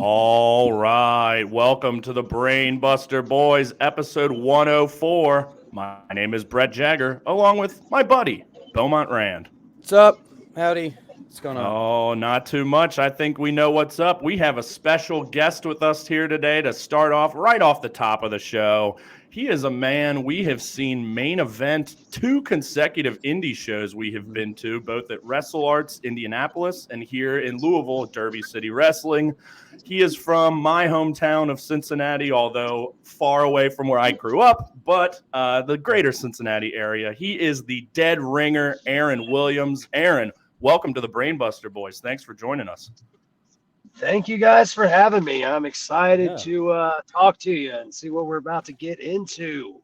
All right. Welcome to the Brain Buster Boys, episode 104. My name is Brett Jagger, along with my buddy, Beaumont Rand. What's up? Howdy. What's going on? Oh, not too much. I think we know what's up. We have a special guest with us here today to start off right off the top of the show. He is a man we have seen main event 2 consecutive indie shows we have been to, both at Wrestle Arts Indianapolis and here in Louisville at Derby City Wrestling. He is from my hometown of Cincinnati, although far away from where I grew up, but the greater Cincinnati area. He is the dead ringer, Aaron Williams. Aaron, welcome to the Brainbuster Boys. Thanks for joining us. Thank you guys for having me. I'm excited to talk to you and see what we're about to get into.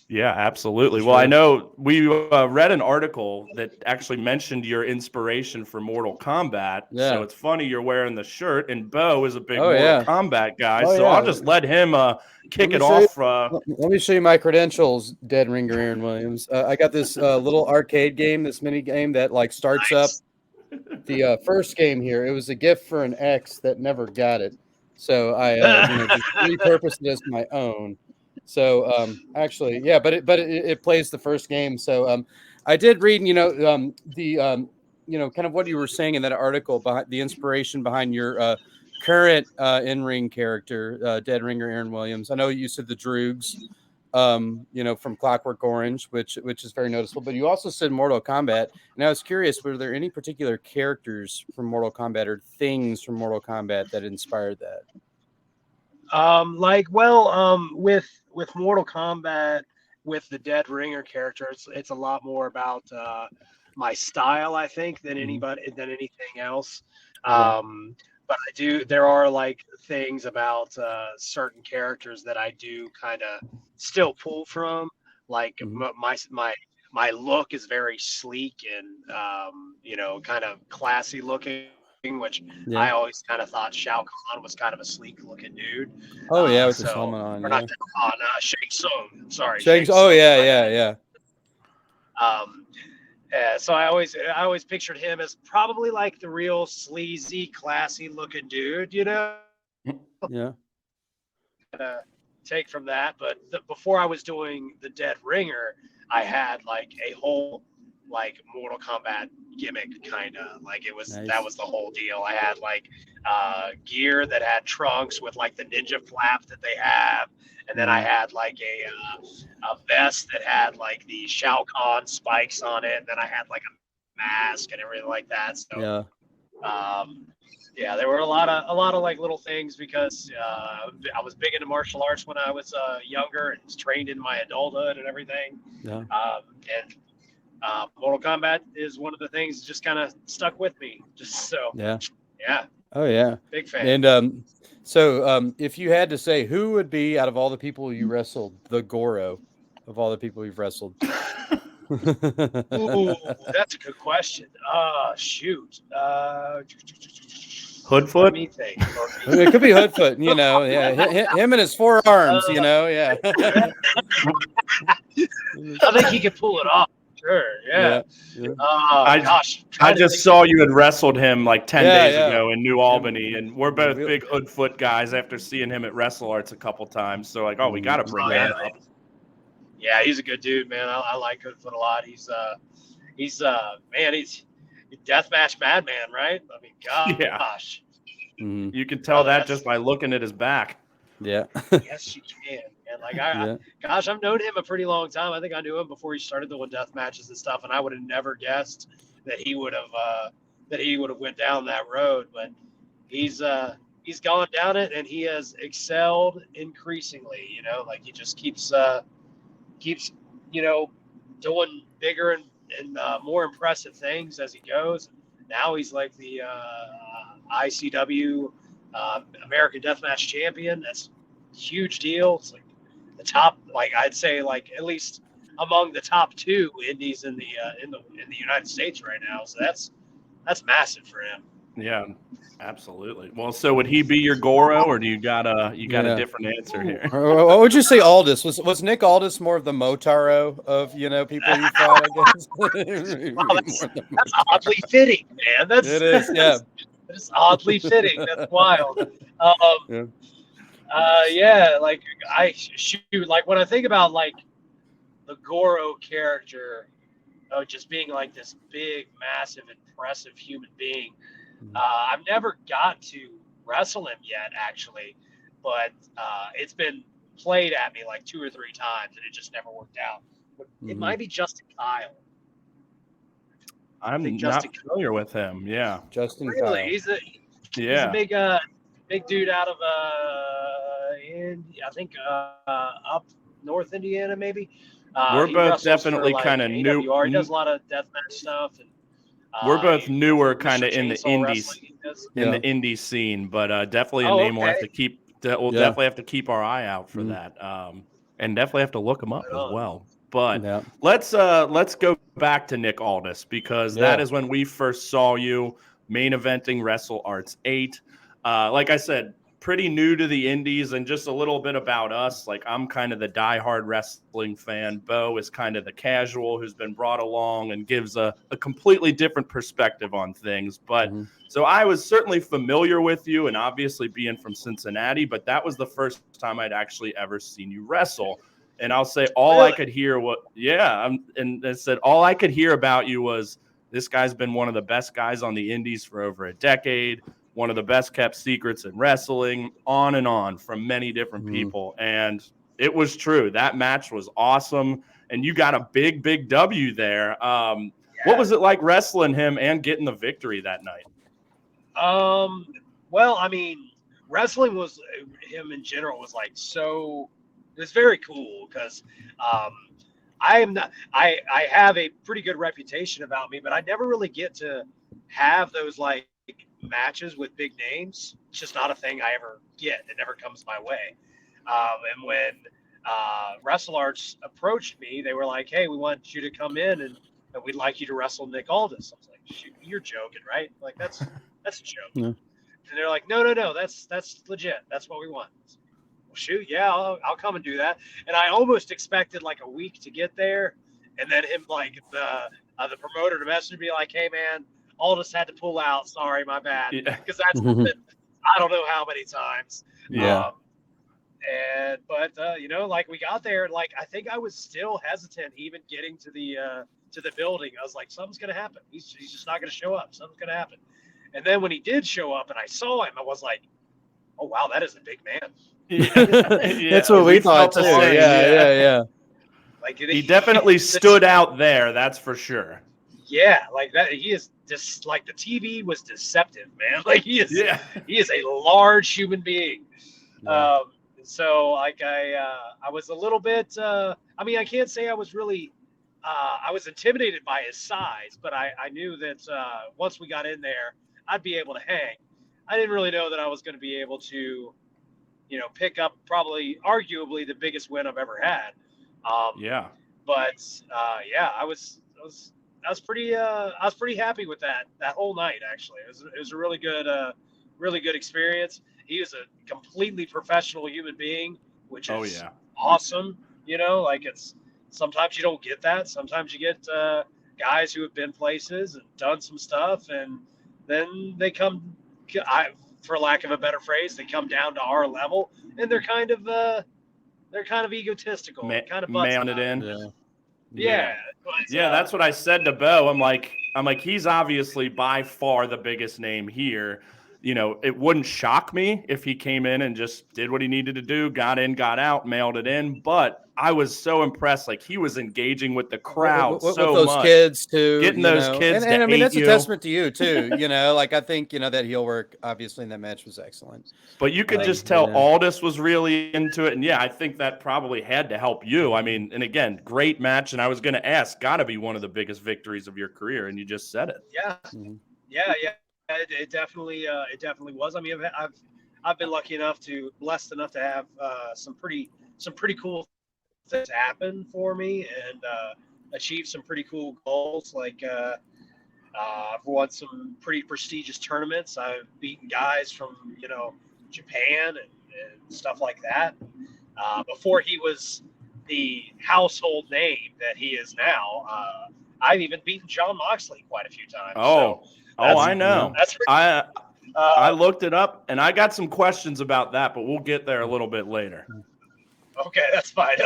Yeah, absolutely. Well, I know we read an article that actually mentioned your inspiration for Mortal Kombat. Yeah. So it's funny you're wearing the shirt, and Bo is a big Mortal Kombat guy. I'll just let him kick it off. Let me show you my credentials, dead ringer Aaron Williams. I got this little arcade game, this mini game that like starts up the first game here. It was a gift for an ex that never got it. So I just repurposed it as my own. So actually, yeah, but it plays the first game. So I did read, kind of what you were saying in that article behind the inspiration behind your current in-ring character, dead ringer Aaron Williams. I know you said the Droogs, from Clockwork Orange, which is very noticeable. But you also said Mortal Kombat, and I was curious, were there any particular characters from Mortal Kombat or things from Mortal Kombat that inspired that? With Mortal Kombat, with the Dead Ringer character, it's a lot more about my style, I think, than anything else. But there are like things about certain characters that I do kind of still pull from. Like my look is very sleek and kind of classy looking. Which I always kind of thought Shao Kahn was kind of a sleek looking dude. Oh yeah, with the helmet on. Or not Kahn, Shang Tsung. Sorry. Shang Tsung. Oh yeah. So I always pictured him as probably like the real sleazy, classy looking dude, Yeah. Take from that, but before I was doing the Dead Ringer, I had like a whole like Mortal Kombat gimmick, kind of like it was nice. That was the whole deal. I had like gear that had trunks with like the ninja flap that they have, and then I had like a vest that had like the Shao Kahn spikes on it, and then I had like a mask and everything like that. So there were a lot of like little things because I was big into martial arts when I was younger and was trained in my adulthood and everything. Mortal Kombat is one of the things that just kind of stuck with me. Oh yeah, big fan. And so if you had to say who would be out of all the people you wrestled the Goro of all the people you've wrestled? Ooh, that's a good question. Shoot. Hoodfoot? Let me think. It could be Hoodfoot, him and his forearms, I think he could pull it off. Sure, yeah. I just saw you had wrestled him like 10 days ago in New Albany, and we're both big Hoodfoot guys after seeing him at Wrestle Arts a couple times. So we got to bring that up. Yeah, he's a good dude, man. I like Hoodfoot a lot. He's deathmatch madman, right? I mean, gosh. Mm-hmm. You can tell that just by looking at his back. Yeah. Yes, you can. And I've known him a pretty long time. I think I knew him before he started doing death matches and stuff, and I would have never guessed that he would have went down that road. But he's gone down it, and he has excelled increasingly. He just keeps doing bigger and more impressive things as he goes. Now he's like the ICW American Deathmatch champion. That's a huge deal. It's like the top, I'd say, at least among the top 2 indies in the United States right now. So that's massive for him. Yeah, absolutely. Well, so would he be your Goro, or do you got a different answer here? What would you say, Aldis? Was Nick Aldis more of the Motaro of people you fought? I guess that's oddly fitting, man. It is, yeah. It's oddly fitting. That's wild. Yeah. Yeah, like like when I think about like the Goro character of just being like this big, massive, impressive human being. I've never got to wrestle him yet, actually, but it's been played at me like 2 or 3 times, and it just never worked out. But it might be Justin Kyle. I'm Justin not familiar with him. Yeah. Justin Really, Kyle. he's a Yeah. big dude out of I think up north Indiana, maybe. We're He both wrestles definitely for, like, kind of new. AWR. He does a lot of deathmatch stuff. And, We're both he newer, Mr. kind of in the Chainsaw indies, Wrestling he does. in the indie scene, but definitely a Oh, name we'll have okay. to keep. We'll Yeah. definitely have to keep our eye out for that, and definitely have to look him up Right as on. well. But Yeah. let's go back to Nick Aldis, because that Yeah. is when we first saw you main eventing Wrestle Arts 8. Like I said, pretty new to the indies, and just a little bit about us. Like, I'm kind of the diehard wrestling fan. Bo is kind of the casual who's been brought along and gives a completely different perspective on things. But so I was certainly familiar with you, and obviously being from Cincinnati, but that was the first time I'd actually ever seen you wrestle. And I'll say all I could hear and it said all I could hear about you was, this guy's been one of the best guys on the indies for over a decade, one of the best kept secrets in wrestling, on and on from many different people. And it was true. That match was awesome. And you got a big, big W there. What was it like wrestling him and getting the victory that night? Well, I mean, wrestling was him in general was like so. It was very cool because I have a pretty good reputation about me, but I never really get to have those like matches with big names. It's just not a thing I ever get. It never comes my way. And when Wrestle Arts approached me, they were like, "Hey, we want you to come in and we'd like you to wrestle Nick Aldis." I was like, "Shoot, you're joking, right? Like that's a joke." Yeah. And they're like, "No, that's legit. That's what we want." Well, shoot, yeah, I'll come and do that. And I almost expected like a week to get there, and then him like the promoter to message me like, "Hey man, Aldis had to pull out. Sorry, my bad." Because that's happened I don't know how many times. Yeah. But you know, like we got there, like I think I was still hesitant even getting to the building. I was like, something's gonna happen. He's just not gonna show up. Something's gonna happen. And then when he did show up and I saw him, I was like, oh wow, that is a big man. That's what we thought too. Yeah. Like he definitely stood out there. That's for sure. Yeah, like that. He is just like the TV was deceptive, man. Like he is a large human being. Yeah. So like I was a little bit. I mean, I can't say I was really. I was intimidated by his size, but I knew that once we got in there, I'd be able to hang. I didn't really know that I was going to be able to, you know, pick up probably arguably the biggest win I've ever had. But yeah, I was pretty happy with that whole night. Actually, it was a really good experience. He was a completely professional human being, which is awesome. You know, like it's sometimes you don't get that. Sometimes you get guys who have been places and done some stuff, and then they come, for lack of a better phrase, they come down to our level, and they're kind of egotistical, kind of man it in. Yeah, that's what I said to Bo. I'm like, he's obviously by far the biggest name here. You know, it wouldn't shock me if he came in and just did what he needed to do, got in, got out, mailed it in. But I was so impressed. Like, he was engaging with the crowd with so those much. kids too, getting those kids. And I mean, that's you. a testament to you too. You know, like I think that heel work obviously in that match was excellent. But you could just tell Aldis was really into it, and I think that probably had to help you. I mean, and again, great match. And I was going to ask, got to be one of the biggest victories of your career, and you just said it. Yeah. It definitely was. I mean, I've been blessed enough to have some pretty cool things happen for me and achieve some pretty cool goals. Like I've won some pretty prestigious tournaments. I've beaten guys from Japan and stuff like that. Before he was the household name that he is now, I've even beaten Jon Moxley quite a few times. I know. I looked it up, and I got some questions about that, but we'll get there a little bit later. Okay, that's fine.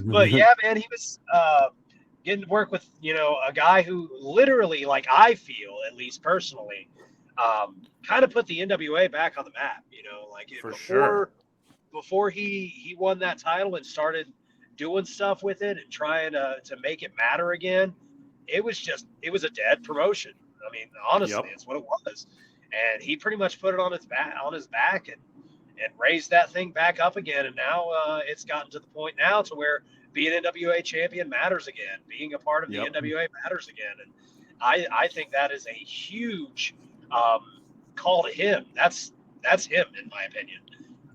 But yeah, man, he was getting to work with, a guy who literally, like I feel, at least personally, kind of put the NWA back on the map. For sure. Before he won that title and started doing stuff with it and trying to make it matter again, it was a dead promotion. I mean, honestly, It's what it was. And he pretty much put it on his back and raised that thing back up again. And now it's gotten to the point now to where being NWA champion matters again. Being a part of the NWA matters again. And I think that is a huge call to him. That's him, in my opinion.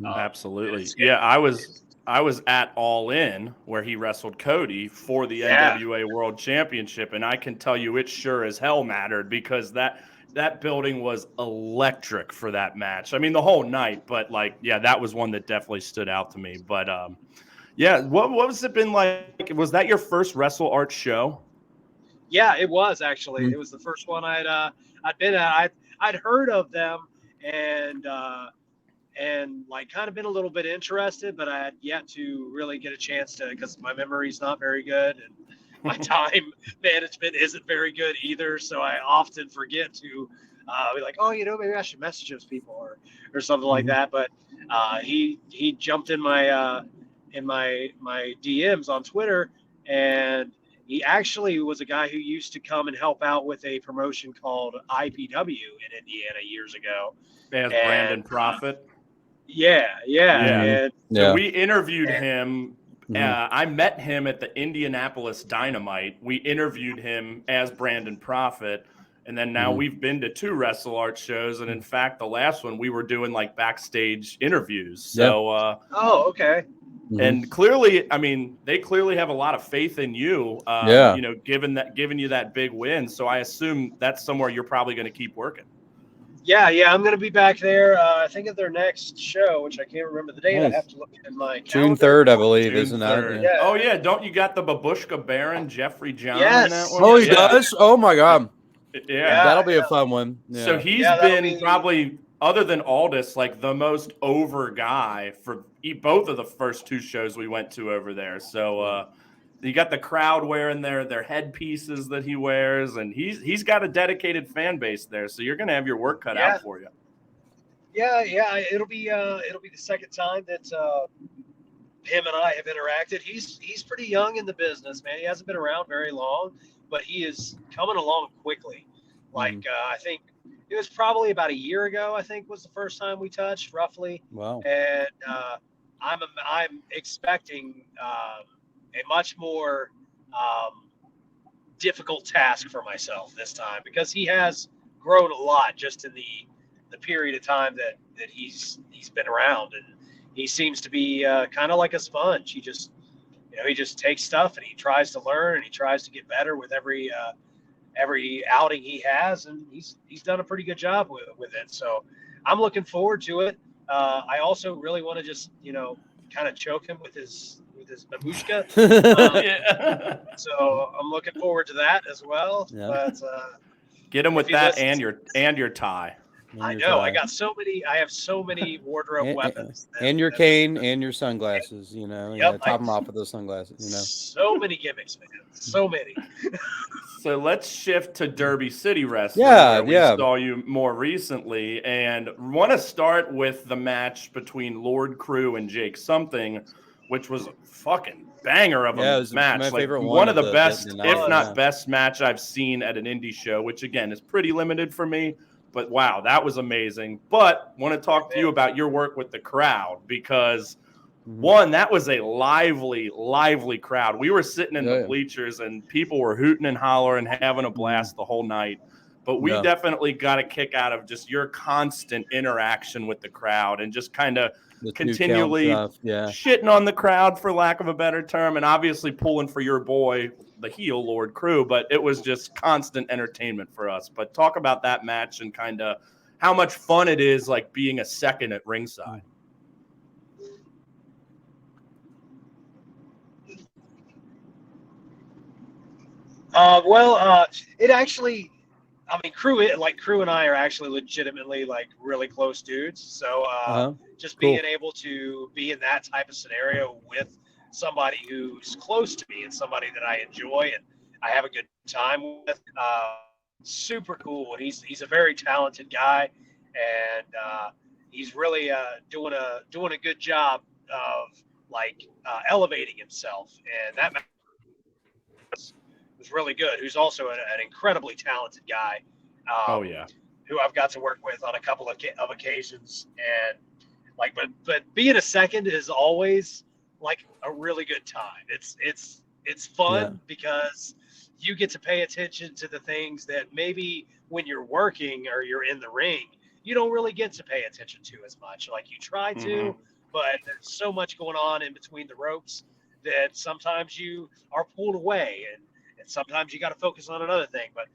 Absolutely. Yeah, I was at All In where he wrestled Cody for the NWA World Championship, and I can tell you it sure as hell mattered because that building was electric for that match. I mean, the whole night, but that was one that definitely stood out to me. But what was it been like? Was that your first Wrestle Art show? Yeah, it was actually. It was the first one I'd been at. I'd heard of them and kind of been a little bit interested, but I had yet to really get a chance to, because my memory's not very good and my time management isn't very good either. So I often forget to be like, oh, maybe I should message those people or something like that. But he jumped in my DMs on Twitter, and he actually was a guy who used to come and help out with a promotion called IPW in Indiana years ago. As Brandon Prophet. Yeah. So we interviewed him. I met him at the Indianapolis Dynamite. We interviewed him as Brandon Prophet, and then now we've been to 2 Wrestle Art shows, and in fact, the last one we were doing backstage interviews. So, okay. And clearly, I mean, they clearly have a lot of faith in you. Giving you that big win. So I assume that's somewhere you're probably going to keep working. Yeah, I'm going to be back there. I think at their next show, which I can't remember the date. I have to look at my calendar. June 3rd, I believe, isn't that? Yeah. Oh, yeah. Don't you got the Babushka Baron, Jeffrey John Yes. in that one? Oh, he does? Oh, my God. Yeah. That'll be a fun one. Yeah. So he's been probably, other than Aldis, the most over guy for both of the first 2 shows we went to over there. So you got the crowd wearing their headpieces that he wears, and he's got a dedicated fan base there. So you're going to have your work cut out for you. Yeah. It'll be the second time that him and I have interacted. He's pretty young in the business, man. He hasn't been around very long, but he is coming along quickly. I think it was probably about a year ago, I think was the first time we touched, roughly. Wow. And I'm expecting a much more difficult task for myself this time, because he has grown a lot just in the period of time that he's been around, and he seems to be kind of like a sponge. He just takes stuff and he tries to learn and he tries to get better with every outing he has, and he's done a pretty good job with it. So I'm looking forward to it. I also really want to just kind of choke him with his babushka. So I'm looking forward to that as well. Yeah. But get him with that and your tie. I know. I have so many wardrobe weapons. And your cane and your sunglasses, top them off with those sunglasses, So many gimmicks, man. So many. So let's shift to Derby City Wrestling. Yeah, where we saw you more recently, and want to start with the match between Lord Crew and Jake Something, which was a fucking banger of a match. My favorite one of the best, if not best match I've seen at an indie show, which again is pretty limited for me. But wow, that was amazing. But want to talk to you about your work with the crowd, because one, that was a lively crowd. We were sitting in the bleachers and people were hooting and hollering, having a blast the whole night. But we definitely got a kick out of just your constant interaction with the crowd and just kind of continually shitting on the crowd, for lack of a better term, and obviously pulling for your boy, the heel, Lord Crew. But it was just constant entertainment for us. But talk about that match and kind of how much fun it is, being a second at ringside. It actually, I mean, Crew and I are actually legitimately like really close dudes. So just Cool. being able to be in that type of scenario with somebody who's close to me and somebody that I enjoy and I have a good time with, super cool. And he's a very talented guy, and he's really doing a good job of like elevating himself, and that was really good. Who's also an incredibly talented guy. Oh yeah. Who I've got to work with on a couple of occasions, and like, but being a second is always like a really good time. It's fun because you get to pay attention to the things that maybe when you're working or you're in the ring, you don't really get to pay attention to as much. Like you try to, but there's so much going on in between the ropes that sometimes you are pulled away, and sometimes you got to focus on another thing. But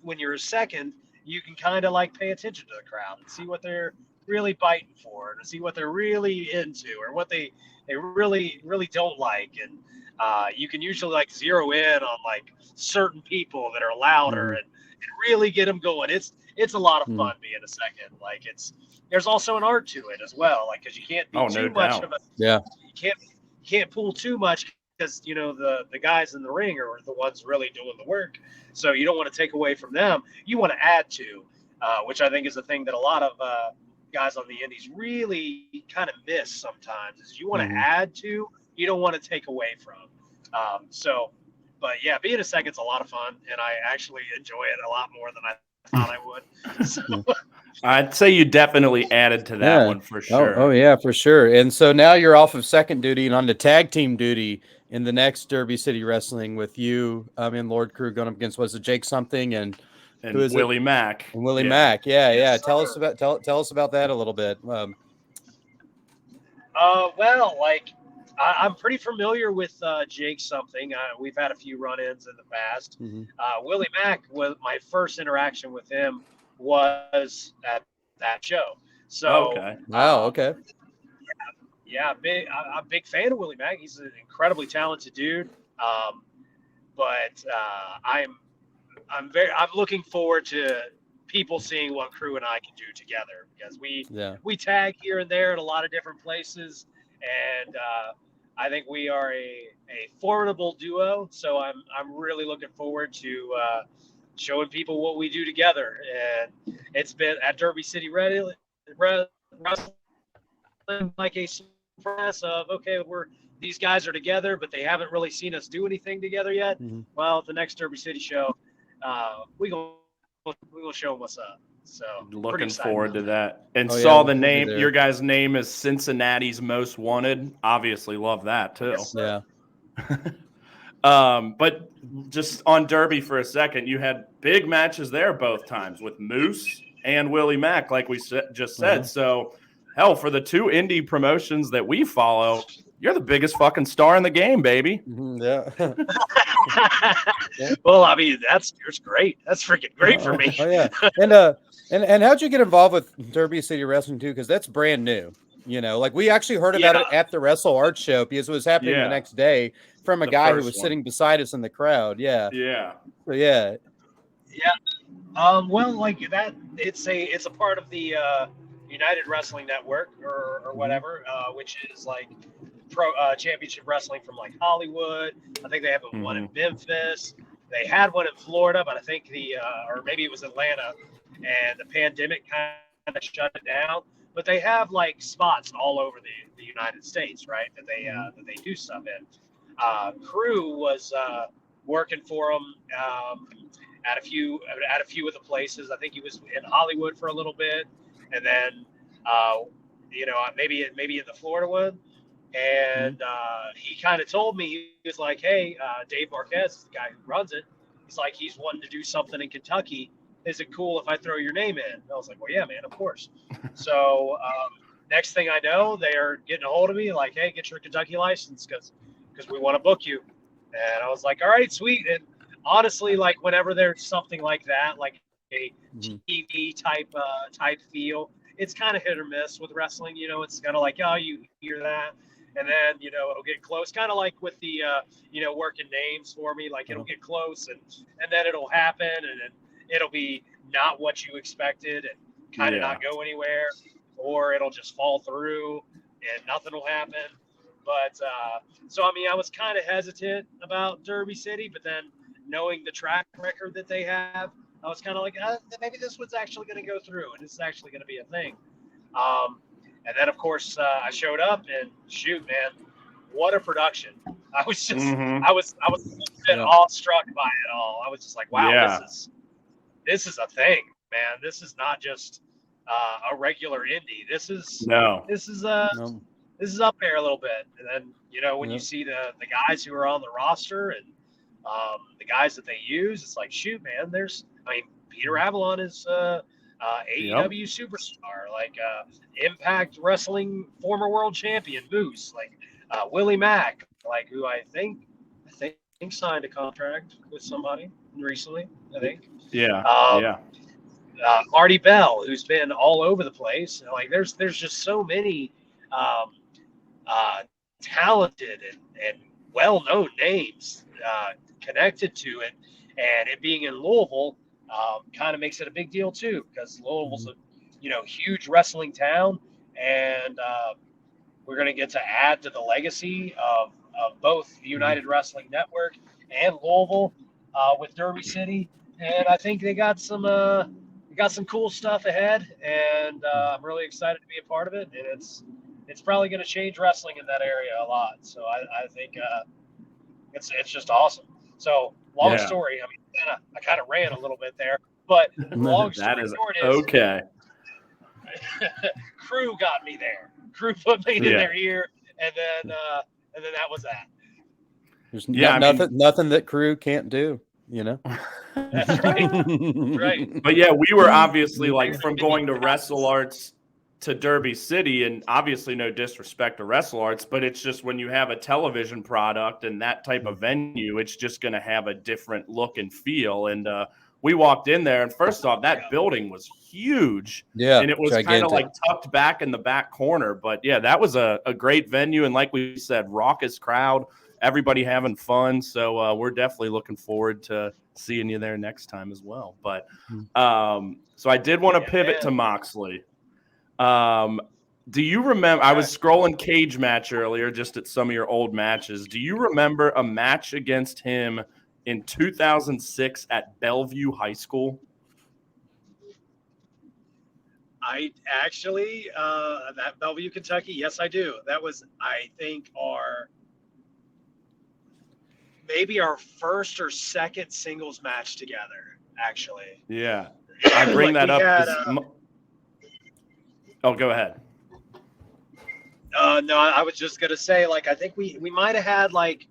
when you're a second, you can kind of like pay attention to the crowd and see what they're really biting for, and see what they're really into, or what they really don't like, and you can usually like zero in on like certain people that are louder and really get them going. It's a lot of fun being a second. Like there's also an art to it as well, like because you can't be too much of a you can't pull too much, because you know the guys in the ring are the ones really doing the work, so you don't want to take away from them. You want to add to, which I think is the thing that a lot of guys on the indies really kind of miss sometimes, is you want to add to, you don't want to take away from. But yeah, being a second's a lot of fun, and I actually enjoy it a lot more than I thought I would. So. I'd say you definitely added to that one for sure. Oh yeah, for sure. And so now you're off of second duty and on the tag team duty in the next Derby City Wrestling with you and Lord Crew going up against, was it Jake something and who is Willie Mack? And Willie Mack, yeah. Yes, Tell us about that a little bit. Well, like I'm pretty familiar with Jake something. We've had a few run-ins in the past. Willie Mack, was my first interaction with him was at that show. So okay. Wow. Okay. Yeah, I'm a big fan of Willie Mack. He's an incredibly talented dude. But I'm looking forward to people seeing what Crew and I can do together, because we tag here and there at a lot of different places, and I think we are a formidable duo. So I'm really looking forward to showing people what we do together. And it's been at Derby City Wrestling like a surprise of, okay, these guys are together, but they haven't really seen us do anything together yet. Well, at the next Derby City show, we gonna show them what's up. So looking forward to that. And the name, your guy's name is Cincinnati's Most Wanted. Obviously love that too. Yes, yeah. But just on Derby for a second, you had big matches there both times with Moose and Willie Mack, like we just said. So hell, for the two indie promotions that we follow, you're the biggest fucking star in the game, baby. Yeah. Well, I mean, that's great. That's freaking great for me. Oh yeah. And how'd you get involved with Derby City Wrestling too? Because that's brand new. You know, like we actually heard about it at the Wrestle Art Show, because it was happening the next day from a guy who was sitting beside us in the crowd. Yeah. Yeah. So, yeah. Yeah. Well, like that, it's a part of the United Wrestling Network or whatever, which is like pro championship wrestling from like Hollywood. I think they have one in Memphis. They had one in Florida, but I think or maybe it was Atlanta, and the pandemic kind of shut it down. But they have like spots all over the United States, right? That they do stuff in. Crew was working for them at a few of the places. I think he was in Hollywood for a little bit, and then maybe in the Florida one. And he kind of told me, he was like, "Hey, Dave Marquez is the guy who runs it. He's like, he's wanting to do something in Kentucky. Is it cool if I throw your name in?" And I was like, "Well, yeah, man, of course." So next thing I know, they are getting a hold of me like, "Hey, get your Kentucky license because we want to book you." And I was like, "All right, sweet." And honestly, like whenever there's something like that, like a TV type feel, it's kind of hit or miss with wrestling. You know, it's kind of like, oh, you hear that, and then it'll get close, kind of like with the working names for me. Like it'll get close, and then it'll happen, and then it'll be not what you expected and kind of not go anywhere, or it'll just fall through and nothing will happen. But so I mean, I was kind of hesitant about Derby City, but then knowing the track record that they have, I was kind of like, maybe this one's actually going to go through, and this is actually going to be a thing. And then, of course, I showed up, and shoot, man, what a production! I was just, I was a bit awestruck by it all. I was just like, wow, this is a thing, man. This is not just a regular indie. This is this is up there a little bit. And then, you know, when you see the guys who are on the roster and the guys that they use, it's like, shoot, man, Peter Avalon is AEW superstar, like Impact Wrestling former world champion Moose, like Willie Mack, like who I think signed a contract with somebody recently, I think. Marty Bell, who's been all over the place. Like there's just so many talented and well-known names connected to it, and it being in Louisville kind of makes it a big deal too, because Louisville's a huge wrestling town, and we're going to get to add to the legacy of both the United Wrestling Network and Louisville with Derby City, and I think they got some cool stuff ahead, and I'm really excited to be a part of it, and it's probably going to change wrestling in that area a lot. So I think it's just awesome. So long story. I mean, I kind of ran a little bit there, but long story short is okay. Crew got me there. Crew put me in their ear, and then that was that. There's nothing that Crew can't do. You know. That's right. But yeah, we were obviously like from going to Wrestle Arts to Derby City, and obviously no disrespect to Wrestle Arts, but it's just when you have a television product and that type of venue, it's just going to have a different look and feel. And we walked in there, and first off, that building was huge. Yeah, and it was kind of like tucked back in the back corner. But yeah, that was a great venue, and like we said, raucous crowd. Everybody having fun, so we're definitely looking forward to seeing you there next time as well. But so I did want to pivot to Moxley. Do you remember? I was scrolling Cage Match earlier, just at some of your old matches. Do you remember a match against him in 2006 at Bellevue High School? I actually, at Bellevue, Kentucky, yes, I do. That was, I think, maybe our first or second singles match together, actually. Yeah. I bring that up. Go ahead. No, I was just going to say, like, I think we might have had, like,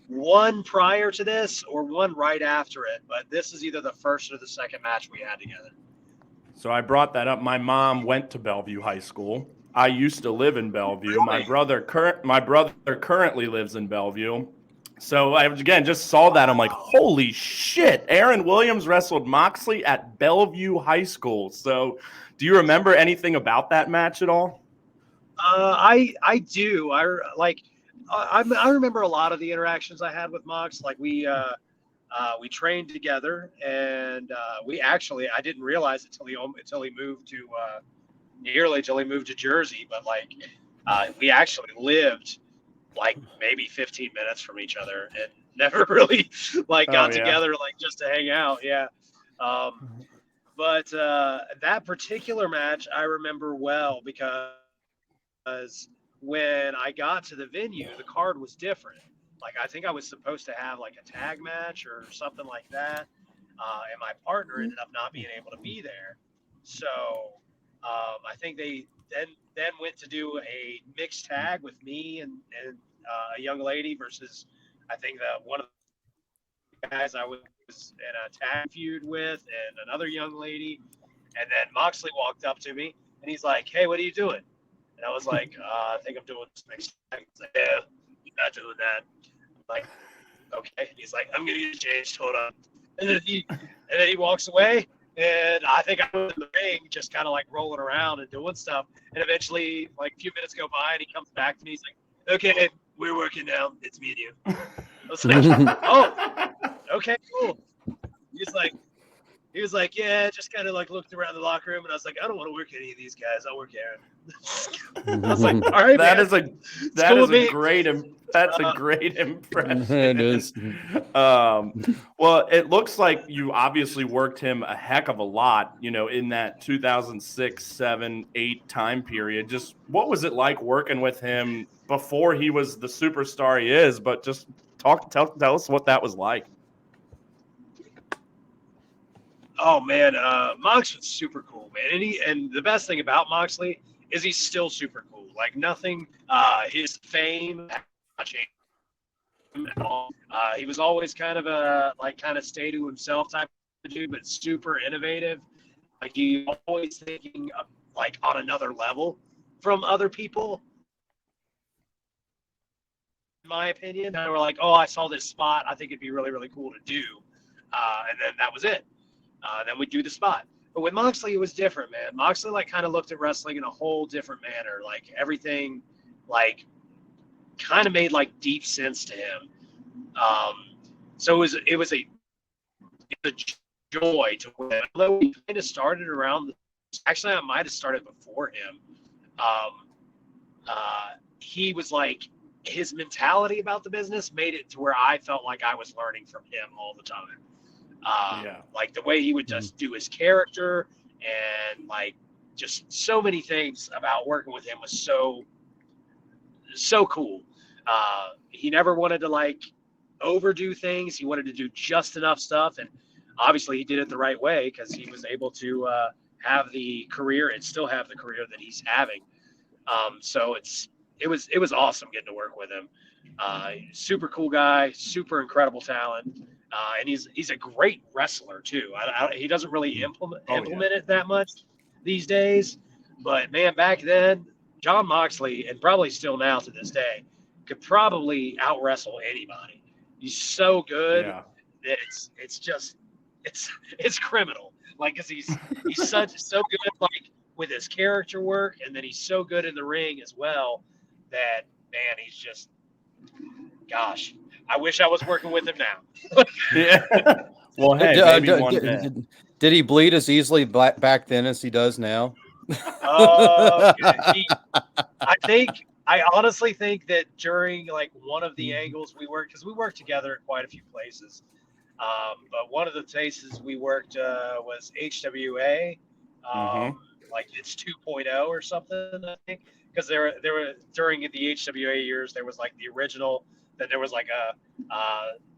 one prior to this or one right after it, but this is either the first or the second match we had together. So I brought that up. My mom went to Bellevue High School. I used to live in Bellevue. Really? My brother currently lives in Bellevue. So I, again, just saw that. I'm like, holy shit, Aaron Williams wrestled Moxley at Bellevue High School. So do you remember anything about that match at all? I do. I remember a lot of the interactions I had with Mox. Like we trained together, and I didn't realize it until he moved to nearly till he moved to Jersey. But like we actually lived like maybe 15 minutes from each other and never really like got together like just to hang out. Yeah. But that particular match I remember well because when I got to the venue, the card was different. Like, I think I was supposed to have like a tag match or something like that. And my partner ended up not being able to be there. So I think they then went to do a mixed tag with me and a young lady versus, I think, one of the guys I was in a tag feud with and another young lady. And then Moxley walked up to me and he's like, "Hey, what are you doing?" And I was like, "I think I'm doing this mixed tag." He's like, "Yeah, you're not doing that." I'm like, "Okay." He's like, "I'm gonna get changed. Hold on." And then he walks away, and I think I was in the ring, just kind of like rolling around and doing stuff. And eventually, like a few minutes go by, and he comes back to me. He's like, "Okay, we're working now. It's me and you." I was like, "Oh, okay, cool." He's He was like, yeah, just kind of like looked around the locker room, and I was like, I don't want to work any of these guys. I'll work Aaron. I was like, all right, That man. is a great impression. It is. Well, it looks like you obviously worked him a heck of a lot, in that 2006, 7, 8 time period. Just what was it like working with him before he was the superstar he is? But just tell us what that was like. Oh man, Mox was super cool, man. And the best thing about Moxley is he's still super cool. Like nothing, his fame changed him at all. He was always kind of kind of stay to himself type of dude, but super innovative. Like he always thinking like on another level from other people. In my opinion, and we're like, oh, I saw this spot. I think it'd be really, really cool to do. And then that was it. Then we do the spot. But with Moxley, it was different, man. Moxley like kind of looked at wrestling in a whole different manner. Like everything, like kind of made like deep sense to him. So it was a joy to win. Although we kind of started around. Actually, I might have started before him. He was like his mentality about the business made it to where I felt like I was learning from him all the time. Like the way he would just do his character and like just so many things about working with him was so cool. He never wanted to like overdo things. He wanted to do just enough stuff. And obviously he did it the right way because he was able to have the career and still have the career that he's having. So it was awesome getting to work with him. Super cool guy, super incredible talent. And he's a great wrestler too. He doesn't really implement it that much these days, but man, back then, Jon Moxley, and probably still now to this day, could probably out wrestle anybody. He's so good that it's criminal. Like, cause he's so good like with his character work, and then he's so good in the ring as well. That man, he's just, gosh. I wish I was working with him now. Yeah. Well, hey, maybe one day. Did he bleed as easily back then as he does now? I honestly think that during like one of the angles we worked, because we worked together at quite a few places, but one of the places we worked was HWA, like it's 2.0 or something, I think, because there were during the HWA years there was like the original. Then there was like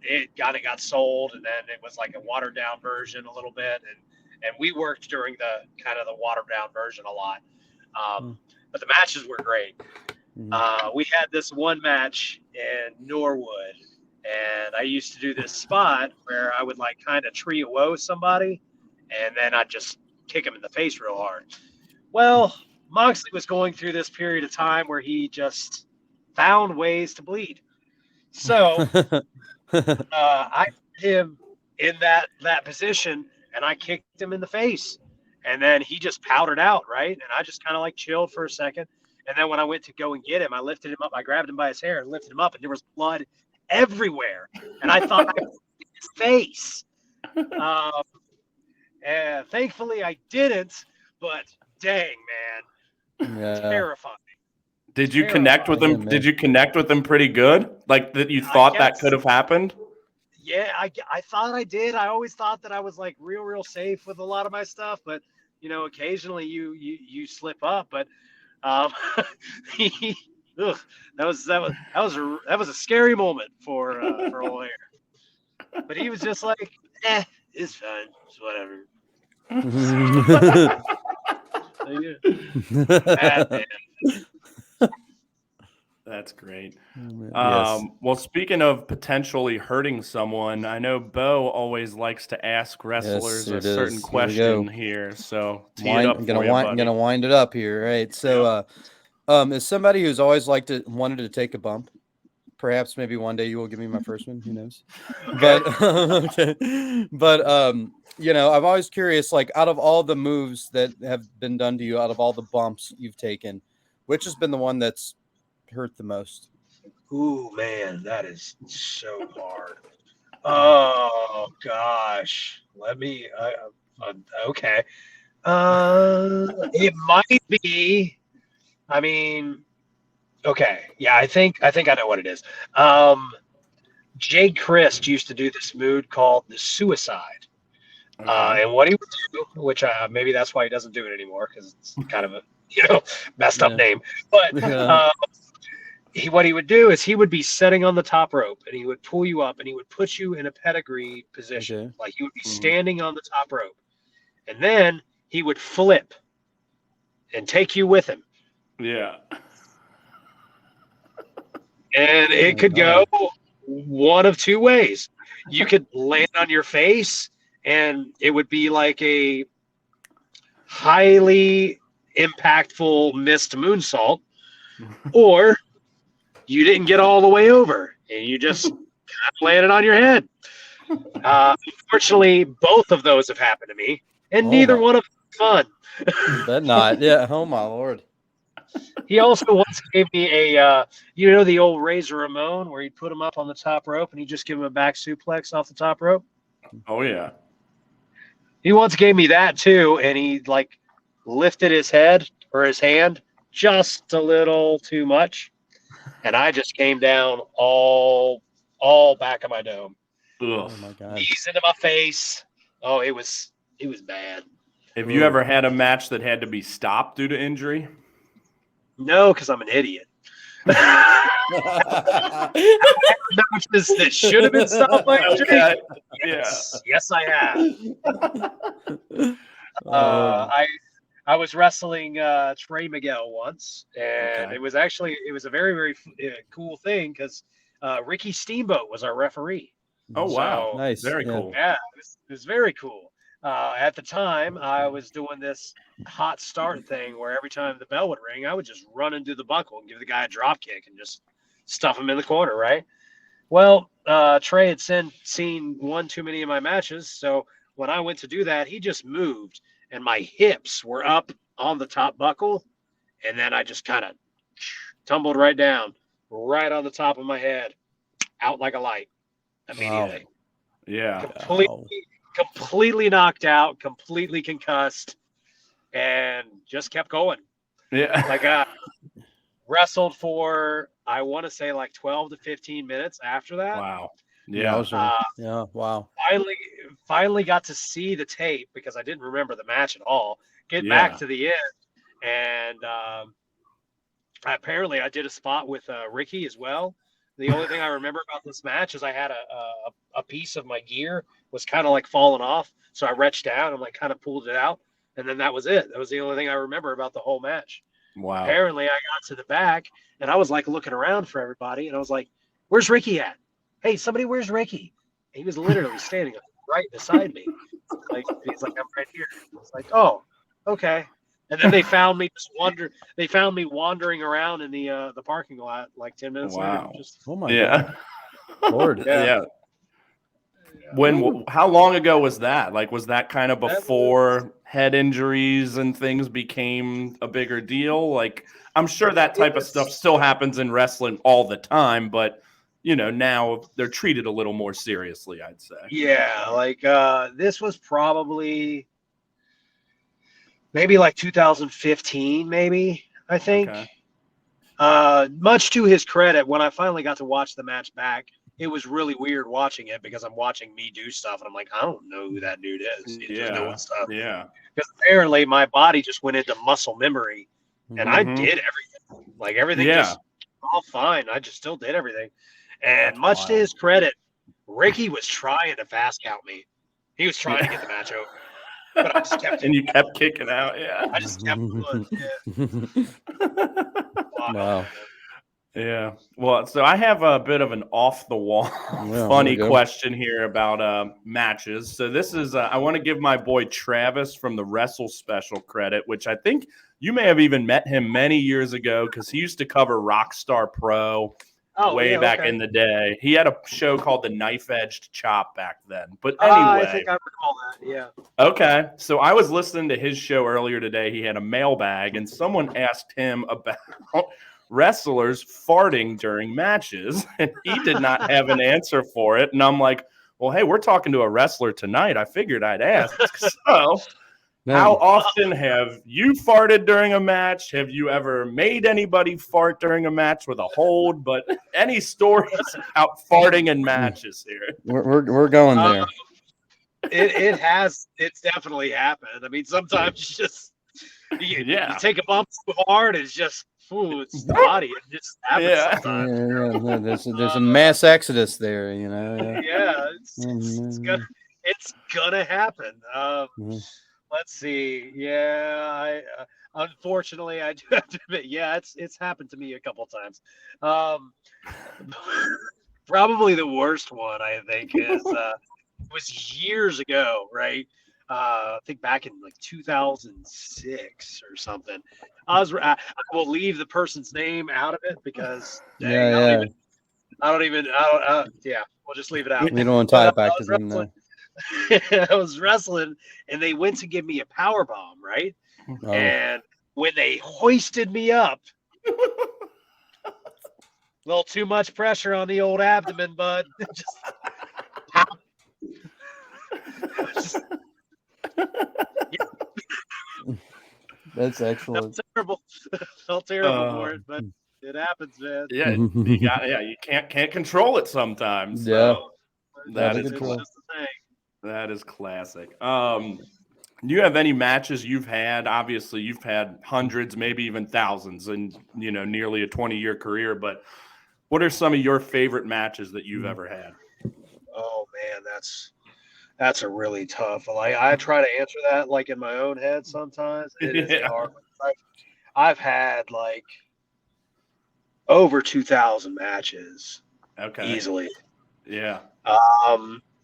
it got sold, and then it was like a watered down version a little bit, and we worked during the kind of the watered down version a lot. But the matches were great. We had this one match in Norwood, and I used to do this spot where I would like kind of tree woe somebody, and then I'd just kick him in the face real hard. Well, Moxley was going through this period of time where he just found ways to bleed. So I put him in that position, and I kicked him in the face, and then he just powdered out, right? And I just kind of like chilled for a second, and then when I went to go and get him, I lifted him up, I grabbed him by his hair and lifted him up, and there was blood everywhere, and I thought I was in his face. And thankfully I didn't, but dang, man, terrifying. Did you connect with him? Did you connect with him pretty good? Like that you thought that could have happened? Yeah, I thought I did. I always thought that I was like real safe with a lot of my stuff, but occasionally you slip up. But that was a scary moment for old Aaron. But he was just like, it's fine, it's whatever. Bad man. That's great. Yes. Well, speaking of potentially hurting someone, I know Bo always likes to ask wrestlers a certain question here. So I'm gonna wind it up here, right? So, as somebody who's always wanted to take a bump, perhaps maybe one day you will give me my first one. Who knows? But okay. But I'm always curious. Like, out of all the moves that have been done to you, out of all the bumps you've taken, which has been the one that's hurt the most? Ooh, man, that is so hard. Oh gosh, let me Okay. It might be. I mean, okay. Yeah, I think I know what it is. Jay Christ used to do this move called the suicide. Okay. And what he would do, which maybe that's why he doesn't do it anymore, because it's kind of a messed up name. But what he would do is he would be sitting on the top rope and he would pull you up and he would put you in a pedigree position. Okay. Like he would be standing on the top rope. And then he would flip and take you with him. Yeah. And it could go one of two ways. You could land on your face and it would be like a highly impactful missed moonsault, or you didn't get all the way over and you just kind of landed on your head. Unfortunately, both of those have happened to me, and neither one of them fun. Bet not. Yeah. Oh my Lord. He also once gave me a, the old Razor Ramon where he'd put him up on the top rope and he'd just give him a back suplex off the top rope. Oh yeah. He once gave me that too, and he like lifted his head or his hand just a little too much, and I just came down all back of my dome. Ugh. Oh my God. Knees into my face. Oh, it was bad. Have you ever had a match that had to be stopped due to injury? No, because I'm an idiot. Matches that should have been stopped by injury. Okay. Yes, I have. I was wrestling Trey Miguel once, and it was a very, very cool thing because Ricky Steamboat was our referee. Oh wow, nice, very cool. Yeah, it was very cool. At the time, I was doing this hot start thing where every time the bell would ring, I would just run and do the buckle and give the guy a drop kick and just stuff him in the corner, right? Well, Trey had seen one too many of my matches, so when I went to do that, he just moved, and my hips were up on the top buckle, and then I just kind of tumbled right down, right on the top of my head, out like a light immediately. Wow. Yeah. Completely knocked out, completely concussed, and just kept going. Yeah. Like wrestled for, I want to say like 12 to 15 minutes after that. Wow. Yeah. Yeah. Wow. Finally got to see the tape because I didn't remember the match at all. Get back to the end, and apparently I did a spot with Ricky as well. The only thing I remember about this match is I had a piece of my gear was kind of like falling off, so I reached down and like kind of pulled it out, and then that was it. That was the only thing I remember about the whole match. Wow. Apparently, I got to the back and I was like looking around for everybody, and I was like, "Where's Ricky at? Hey, somebody, where's Ricky?" And he was literally standing right beside me. Like he's like, "I'm right here." I was like, "Oh, okay." And then they found me wandering around in the parking lot like 10 minutes later. Oh my God. Lord. Yeah. How long ago was that? Like, was that kind of before head injuries and things became a bigger deal? Like, I'm sure that type of stuff still happens in wrestling all the time, but now they're treated a little more seriously, I'd say. Yeah, like this was probably maybe like 2015, maybe, I think. Okay. Much to his credit, when I finally got to watch the match back, it was really weird watching it because I'm watching me do stuff and I'm like, I don't know who that dude is. He's just doing stuff. Yeah. Because apparently my body just went into muscle memory and I did everything. Like everything just all fine. I just still did everything. And much to his credit, Ricky was trying to fast count me. He was trying to get the match over. But I just kept and you kept kicking out, I just kept going. Wow. Yeah. Well, so I have a bit of an off-the-wall funny question here about matches. So this is I want to give my boy Travis from the Wrestle Special credit, which I think you may have even met him many years ago because he used to cover Rockstar Pro way back in the day. He had a show called The Knife Edged Chop back then. But anyway. I think I recall that, yeah. Okay. So I was listening to his show earlier today. He had a mailbag, and someone asked him about wrestlers farting during matches, and he did not have an answer for it. And I'm like, Well, hey, we're talking to a wrestler tonight. I figured I'd ask. So, how often have you farted during a match? Have you ever made anybody fart during a match with a hold? But any stories about farting in matches here? We're going there. It's definitely happened. I mean, sometimes you take a bump too hard, it's just it's the body. It just happens sometimes. Yeah. There's a mass exodus there, It's gonna happen. Let's see. Yeah, unfortunately I do have to admit, it's happened to me a couple times. Probably the worst one I think is it was years ago, right? I think back in like 2006 or something. I will leave the person's name out of it because we'll just leave it out. We don't want to tie it back to them though. I was wrestling and they went to give me a power bomb, right? Oh. And when they hoisted me up, a little too much pressure on the old abdomen, bud. That's excellent. Felt terrible for it, but it happens, man. Yeah, you can't control it sometimes. Yeah, so that is cool. That is classic. Do you have any matches you've had? Obviously, you've had hundreds, maybe even thousands, in nearly a 20-year career. But what are some of your favorite matches that you've ever had? Oh man, that's a really tough. Like I try to answer that like in my own head sometimes. It is hard. I've had like over 2,000 matches. Okay. Easily. Yeah.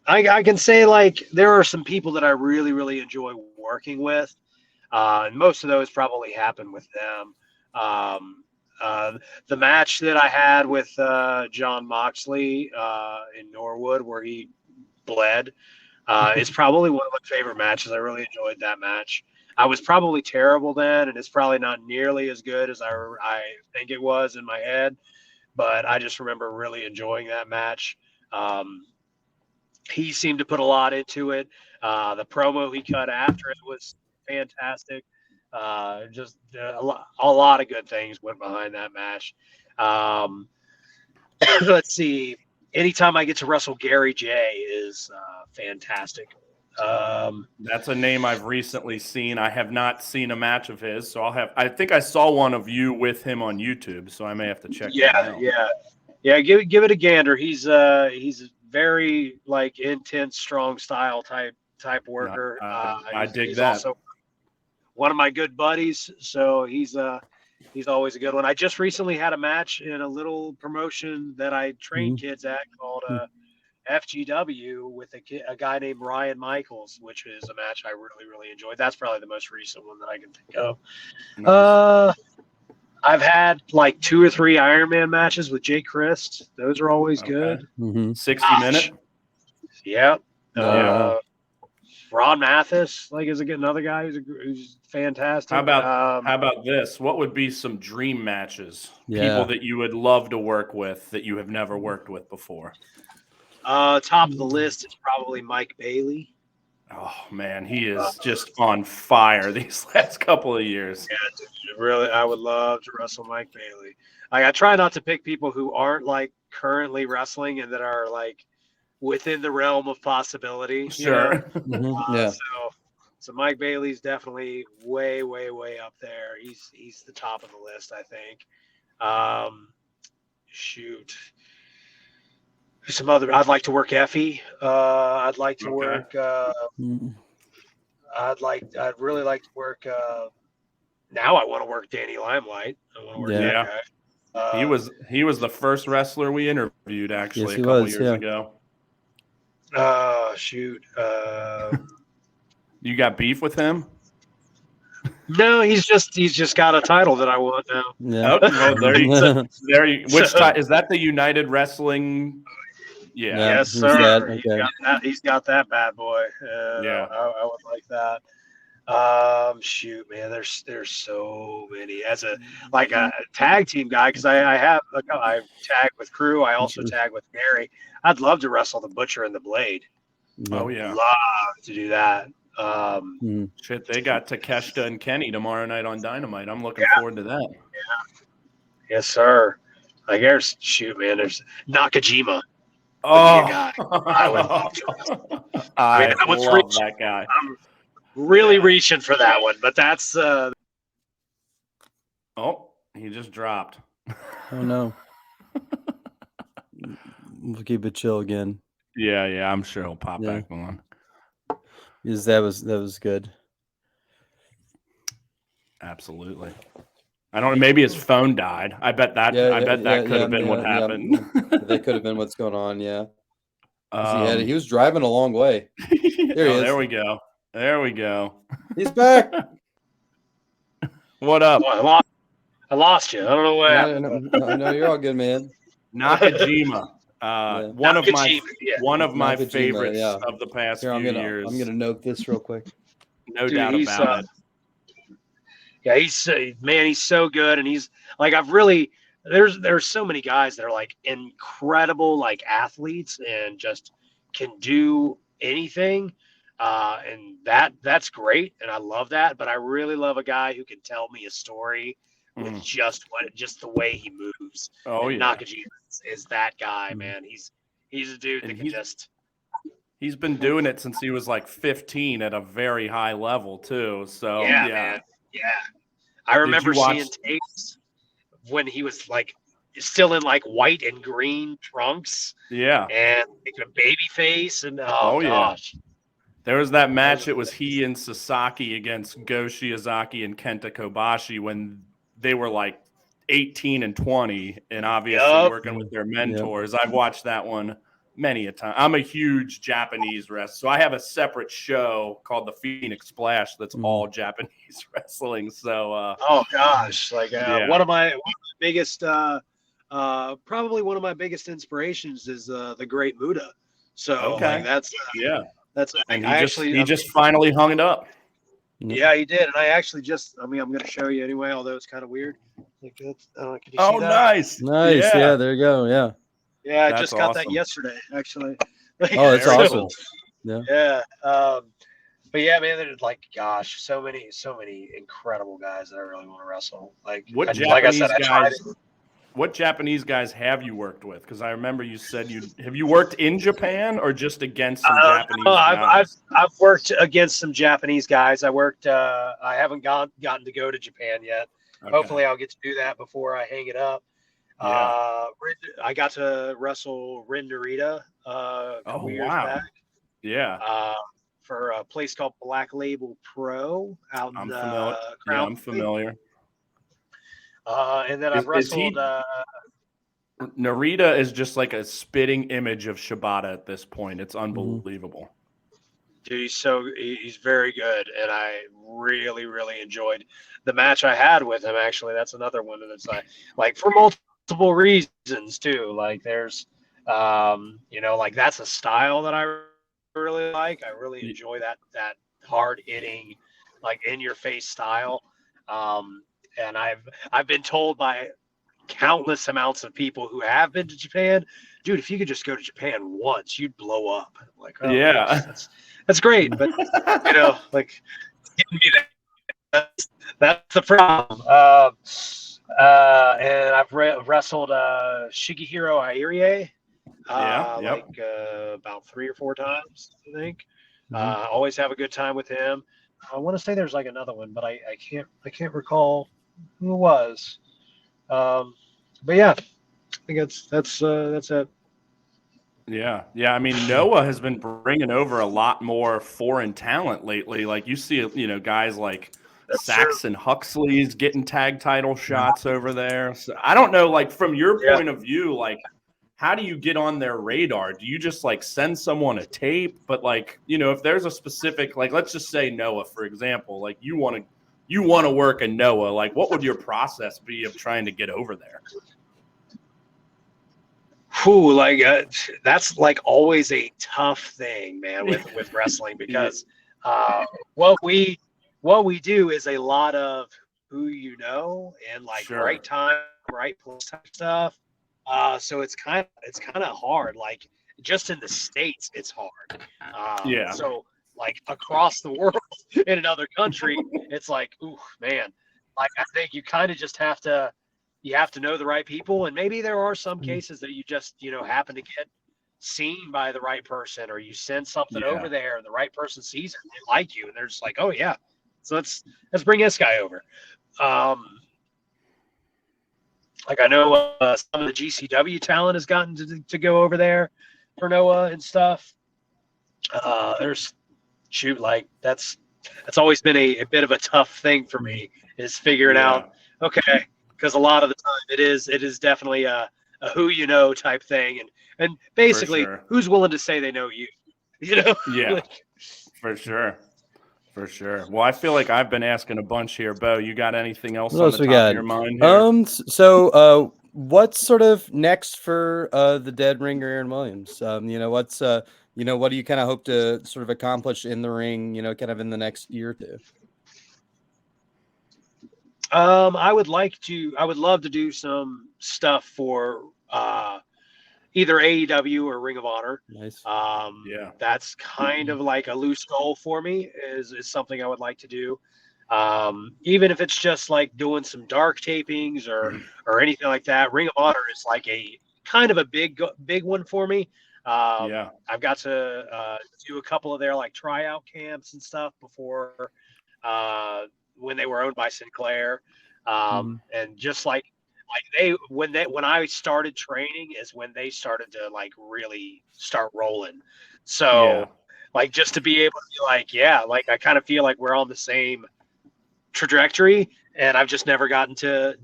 I can say like there are some people that I really, really enjoy working with. And most of those probably happen with them. The match that I had with Jon Moxley in Norwood where he bled is probably one of my favorite matches. I really enjoyed that match. I was probably terrible then, and it's probably not nearly as good as I think it was in my head. But I just remember really enjoying that match. He seemed to put a lot into it. The promo he cut after it was fantastic. Just a lot of good things went behind that match. Let's see. Anytime I get to wrestle Gary J is fantastic. That's a name I've recently seen. I have not seen a match of his, so I think I saw one of you with him on YouTube, so I may have to check that out. Yeah. Give it a gander. He's very like intense, strong style type worker. I dig he's that. Also one of my good buddies, so he's always a good one. I just recently had a match in a little promotion that I train kids at called FGW with a guy named Ryan Michaels, which is a match I really, really enjoyed. That's probably the most recent one that I can think of. Nice. I've had like 2 or 3 Ironman matches with Jay Christ. Those are always good. 60 minute. Yeah. Ron Mathis, like, is another guy who's fantastic. How about this? What would be some dream matches? People that you would love to work with that you have never worked with before. Top of the list is probably Mike Bailey. Oh man, he is just on fire these last couple of years. Yeah, really, I would love to wrestle Mike Bailey. I try not to pick people who aren't like currently wrestling and that are like within the realm of possibility. Sure. So Mike Bailey's definitely way, way, way up there. He's the top of the list, I think. Some other. I'd like to work Effie. I'd like to work. I'd really like to work. Now I want to work Danny Limelight. I want to work that guy. He was the first wrestler we interviewed actually a couple years ago. You got beef with him? No, he's just got a title that I want now. Yeah. Which is that? The United Wrestling? Yeah. Yes, sir. He's got that bad boy. I would like that. Shoot, man, there's so many. As a tag team guy, because I tag with Crew, I also tag with Mary. I'd love to wrestle the Butcher and the Blade. Oh yeah, love to do that. Shit, they got Takeshita and Kenny tomorrow night on Dynamite. I'm looking forward to that. Yeah. Yes, sir. Like there's Nakajima. Oh, guy. I would love to. I that was love that guy. I'm really reaching for that one, but that's. Oh, he just dropped. Oh no. We'll keep it chill again. Yeah, I'm sure he'll pop back on. Because that was good. Absolutely. I don't know. Maybe his phone died. I bet that. That could have been what happened. That could have been what's going on. Yeah. He was driving a long way. There he is. There we go. There we go. He's back. What up? Oh, I lost you. I don't know what happened. No, you're all good, man. Nakajima. One of my Nakajima, favorites of the past few years. I'm gonna note this real quick. No doubt about it. Yeah, he's so good, and he's like there's so many guys that are like incredible like athletes and just can do anything, and that's great, and I love that. But I really love a guy who can tell me a story with just the way he moves. Oh yeah, Nakajima is that guy, man. He's a dude that can just. He's been doing it since he was like 15 at a very high level too. So yeah. Man. Yeah, I remember seeing tapes when he was like still in like white and green trunks. Yeah, and like a baby face, and gosh. Yeah. There was that match. It was he and Sasaki against Go Shiozaki and Kenta Kobashi when they were like 18 and 20, and obviously working with their mentors. I've watched that one many a time. I'm a huge Japanese wrestler, so I have a separate show called the Phoenix Splash that's all Japanese wrestling. So, oh gosh, like one of my biggest, probably one of my biggest inspirations is the Great Muta. So like, that's and he just finally hung it up. Yeah, he did, and I actually I'm going to show you anyway, although it's kind of weird. Like, can you see that? Nice. Yeah, there you go. Yeah. Yeah, I just got that yesterday, actually. Oh, that's awesome. Yeah. But yeah, man, there's like, gosh, so many incredible guys that I really want to wrestle. Like, what Japanese guys have you worked with? Because I remember you said have you worked in Japan or just against some Japanese guys? I've worked against some Japanese guys. I worked. I haven't gotten to go to Japan yet. Okay. Hopefully, I'll get to do that before I hang it up. Yeah. I got to wrestle Rin Narita a couple years back. Yeah. For a place called Black Label Pro out in Crown. Yeah, I'm familiar. And then I've wrestled. Narita is just like a spitting image of Shibata at this point. It's unbelievable. Dude, he's very good, and I really, really enjoyed the match I had with him. Actually, that's another one that's like for multiple reasons too. Like there's, like that's a style that I really like. I really enjoy that hard hitting, like in your face style. And I've been told by countless amounts of people who have been to Japan, dude, if you could just go to Japan once, you'd blow up. I'm like, oh, yeah, gosh, that's great, but like, that's the problem. And I've wrestled Shigehiro Irie, about 3 or 4 times, I think. Always have a good time with him. I want to say there's like another one, but I can't recall who it was. But yeah, I think that's it. Yeah. I mean, Noah has been bringing over a lot more foreign talent lately. Like you see, guys like Saxon Huxley's getting tag title shots over there. So I don't know, like from your point of view, like how do you get on their radar? Do you just like send someone a tape? But like, if there's a specific, like, let's just say Noah, for example, like you want to work in Noah, like what would your process be of trying to get over there? That's like always a tough thing, man, with wrestling because what we what we do is a lot of who you know and like Sure. right time, right place type stuff. So it's kind of hard. Like just in the States, it's hard. Yeah. So like across the world in another country, it's like, ooh, man. Like I think you kind of just have to know the right people, and maybe there are some cases that you just happen to get seen by the right person, or you send something Yeah. over there and the right person sees it and they like you and they're just like, oh yeah, so let's bring this guy over. Like I know some of the GCW talent has gotten to go over there for Noah and stuff. There's like that's always been a bit of a tough thing for me, is figuring out, okay, because a lot of the time it is definitely a who you know type thing, and basically sure. who's willing to say they know you, Yeah, Like, for sure. Well, I feel like I've been asking a bunch here. Bo, you got anything else What on else the we top got? of your mind here? So what's sort of next for the dead ringer Aaron Williams? What's what do you kind of hope to sort of accomplish in the ring, kind of in the next year or two? I would love to do some stuff for either AEW or Ring of Honor. Nice. Yeah. That's kind of like a loose goal for me, is something I would like to do. Even if it's just like doing some dark tapings or anything like that. Ring of Honor is like a kind of a big one for me. Yeah. I've got to do a couple of their like tryout camps and stuff before when they were owned by Sinclair. And just like when I started training is when they started to like really start rolling. So like just to be able to be like, yeah, like I kind of feel like we're on the same trajectory, and I've just never gotten to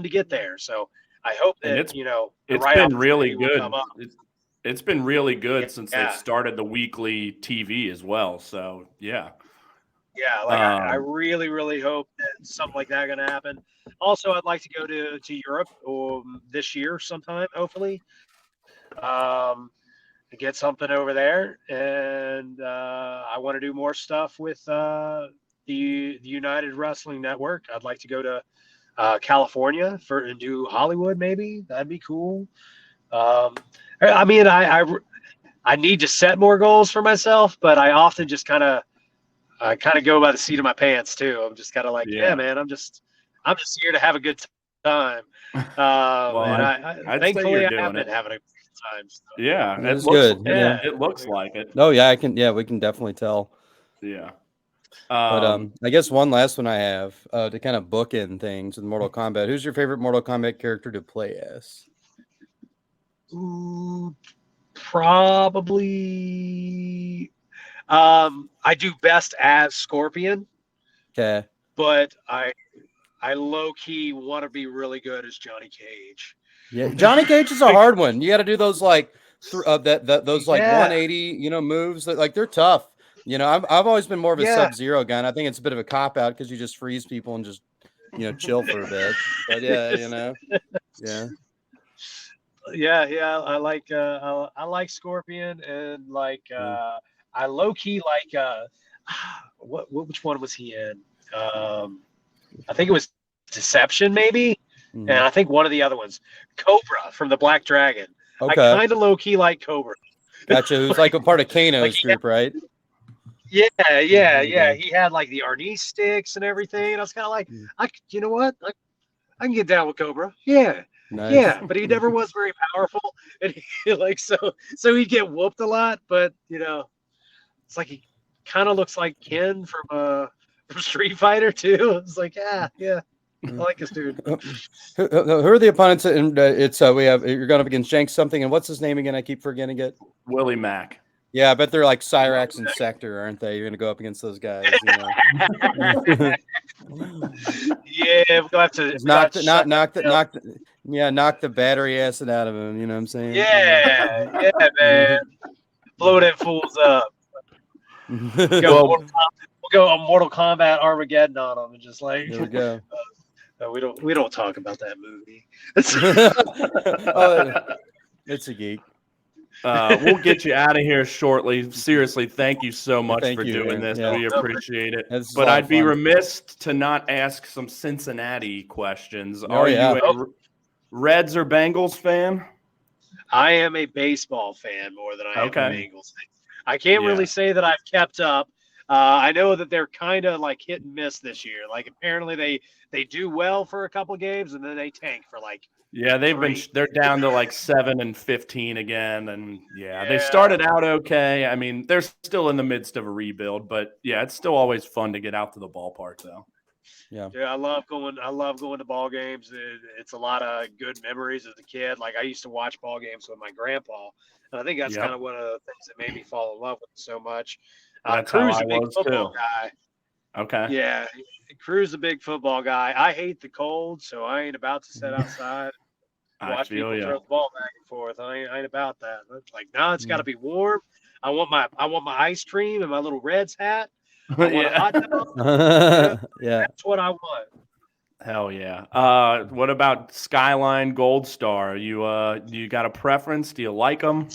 get there. So I hope that it's right been really will good. come up. It's been really good since they've started the weekly TV as well. So yeah. Yeah, like I really, really hope that something like that going to happen. Also, I'd like to go to Europe this year sometime, hopefully, to get something over there. And I want to do more stuff with the United Wrestling Network. I'd like to go to California and do Hollywood, maybe. That'd be cool. I mean, I need to set more goals for myself, but I often just kind of go by the seat of my pants too. I'm just kind of like, yeah, man, I'm just here to have a good time. Well, and I thankfully I have been having a good time. So. Yeah, it's good. Yeah, it looks like it. Oh yeah, we can definitely tell. Yeah. But I guess one last one I have to kind of bookend things with Mortal Kombat. Who's your favorite Mortal Kombat character to play as? Ooh, probably. I do best as Scorpion. Okay. But I low key want to be really good as Johnny Cage. Yeah, Johnny Cage is a hard one. You got to do those like those like 180 moves that like they're tough. I've always been more of a Sub-Zero guy. And I think it's a bit of a cop out because you just freeze people and just chill for a bit. But I like Scorpion, and like I low key like which one was he in? I think it was Deception, maybe. And I think one of the other ones, Cobra from the Black Dragon. Okay. I kind of low key like Cobra. Gotcha. Who's like a part of Kano's group, right? Yeah. He had like the Arnis sticks and everything. And I was kind of like, you know what? I can get down with Cobra. Yeah. Nice. Yeah, but he never was very powerful, and he, like so he'd get whooped a lot. But it's like he kind of looks like Ken from Street Fighter too. It's like yeah, I like this dude. Who are the opponents? And it's you're going up against Shanks something, and what's his name again? I keep forgetting it. Willie Mack. Yeah, I bet they're like Cyrax and Sector, aren't they? You're going to go up against those guys. Yeah, we'll have to knock the battery acid out of him. You know what I'm saying? Yeah, man. Blow them fools up. We'll go on Mortal Kombat Armageddon on them, and just like there we go. We don't talk about that movie. It's a geek. We'll get you out of here shortly. Seriously, thank you so much Thank for you, doing man. this. Yeah. We appreciate it. This is a But lot I'd of be fun. remiss to not ask some Cincinnati questions. Oh, Are yeah. you a Reds or Bengals fan? I am a baseball fan more than I am a Okay. Bengals fan. I can't Yeah. really say that I've kept up. I know that they're kind of like hit and miss this year. Like apparently they do well for a couple games and then they tank for like Yeah, they're down to like 7-15 again, and they started out okay. I mean, they're still in the midst of a rebuild, but yeah, it's still always fun to get out to the ballpark though. Yeah, I love going to ball games. It's a lot of good memories as a kid. Like I used to watch ball games with my grandpa, and I think that's kind of one of the things that made me fall in love with it so much. That's how Crew's I a big was football too. guy. Okay. Yeah, Crew's a big football guy. I hate the cold, so I ain't about to sit outside and watch people throw the ball back and forth. I ain't about that. It's like, no, it's got to be warm. I want my ice cream and my little Reds hat. I want a hot dog. Yeah, that's what I want. Hell yeah. What about Skyline Gold Star? You got a preference? Do you like them?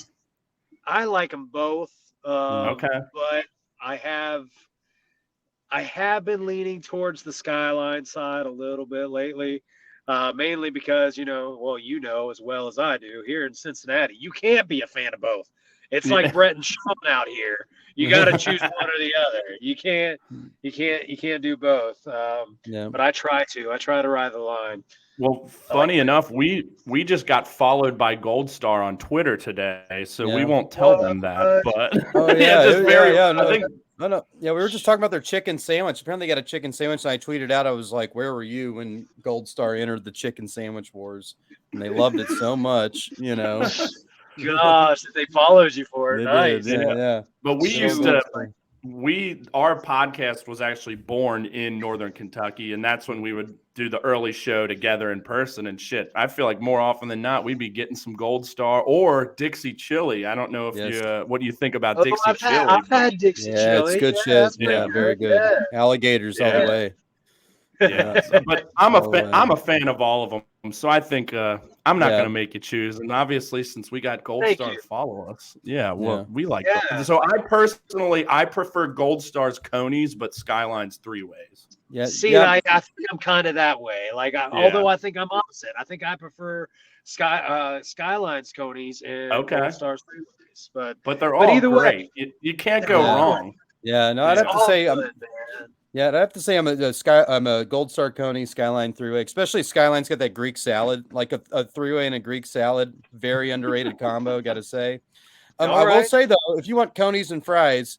I like them both. Okay. But I have been leaning towards the Skyline side a little bit lately, mainly because, as well as I do, here in Cincinnati, you can't be a fan of both. It's like Brett and Sean out here. You got to choose one or the other. You can't do both. But I try to ride the line. Well, funny enough, we just got followed by Gold Star on Twitter today, so we won't tell them that. But No. Yeah, we were just talking about their chicken sandwich. Apparently, they got a chicken sandwich, and I tweeted out, I was like, "Where were you when Gold Star entered the chicken sandwich wars?" And they loved it so much, Gosh, they followed you for it. Nice. Yeah. But we used to. Our podcast was actually born in Northern Kentucky, and that's when we would do the early show together in person and shit. I feel like more often than not, we'd be getting some Gold Star or Dixie Chili. I don't know if what do you think about Dixie Chili? I've had Dixie Chili. Yeah, it's good shit. Yeah, very good. Yeah. Alligators all the way. Yeah, but I'm a fan of all of them, so I think I'm not going to make you choose. And obviously, since we got Gold Star to follow us, we like them. So I prefer Gold Star's conies, but Skyline's three ways. Yeah. See, I think I'm kind of that way. Like, although I think I'm opposite. I think I prefer Skyline's conies and Gold Star's three ways. But they're all either great. You can't go wrong. Yeah, no, I'd have to say I'm a Gold Star Coney Skyline three-way, especially Skyline's got that Greek salad, like a three-way and a Greek salad, very underrated combo, gotta say. I will say though, if you want conies and fries,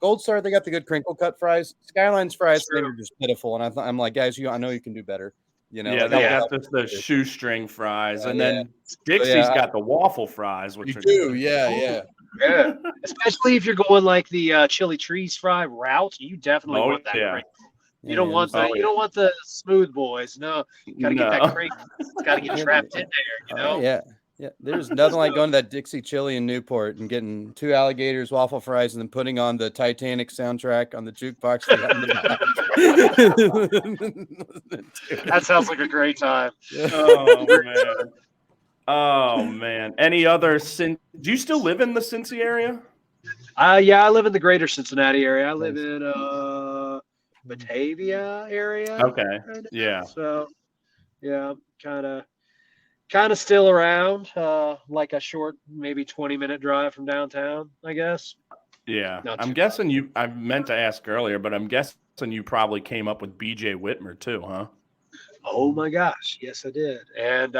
Gold Star, they got the good crinkle cut fries. Skyline's fries, they were just pitiful, and I'm like, guys, I know you can do better. They got the shoestring fries, and then Dixie's got the waffle fries, which are good. Yeah. Especially if you're going like the chili trees fry route, you definitely want that. Yeah. You don't want you don't want the smooth boys. No, you gotta get that cream. It's gotta get trapped in there. Yeah. There's nothing like going to that Dixie Chili in Newport and getting 2 alligators, waffle fries, and then putting on the Titanic soundtrack on the jukebox. That sounds like a great time. Oh man. Any other do you still live in the Cincy area? Yeah, I live in the greater Cincinnati area. I live in Batavia area. Okay. Right, yeah. So yeah, kind of still around, like a short, maybe 20-minute drive from downtown, I guess. Yeah. I'm guessing I meant to ask earlier, but I'm guessing you probably came up with BJ Whitmer too, huh? Oh my gosh. Yes, I did. And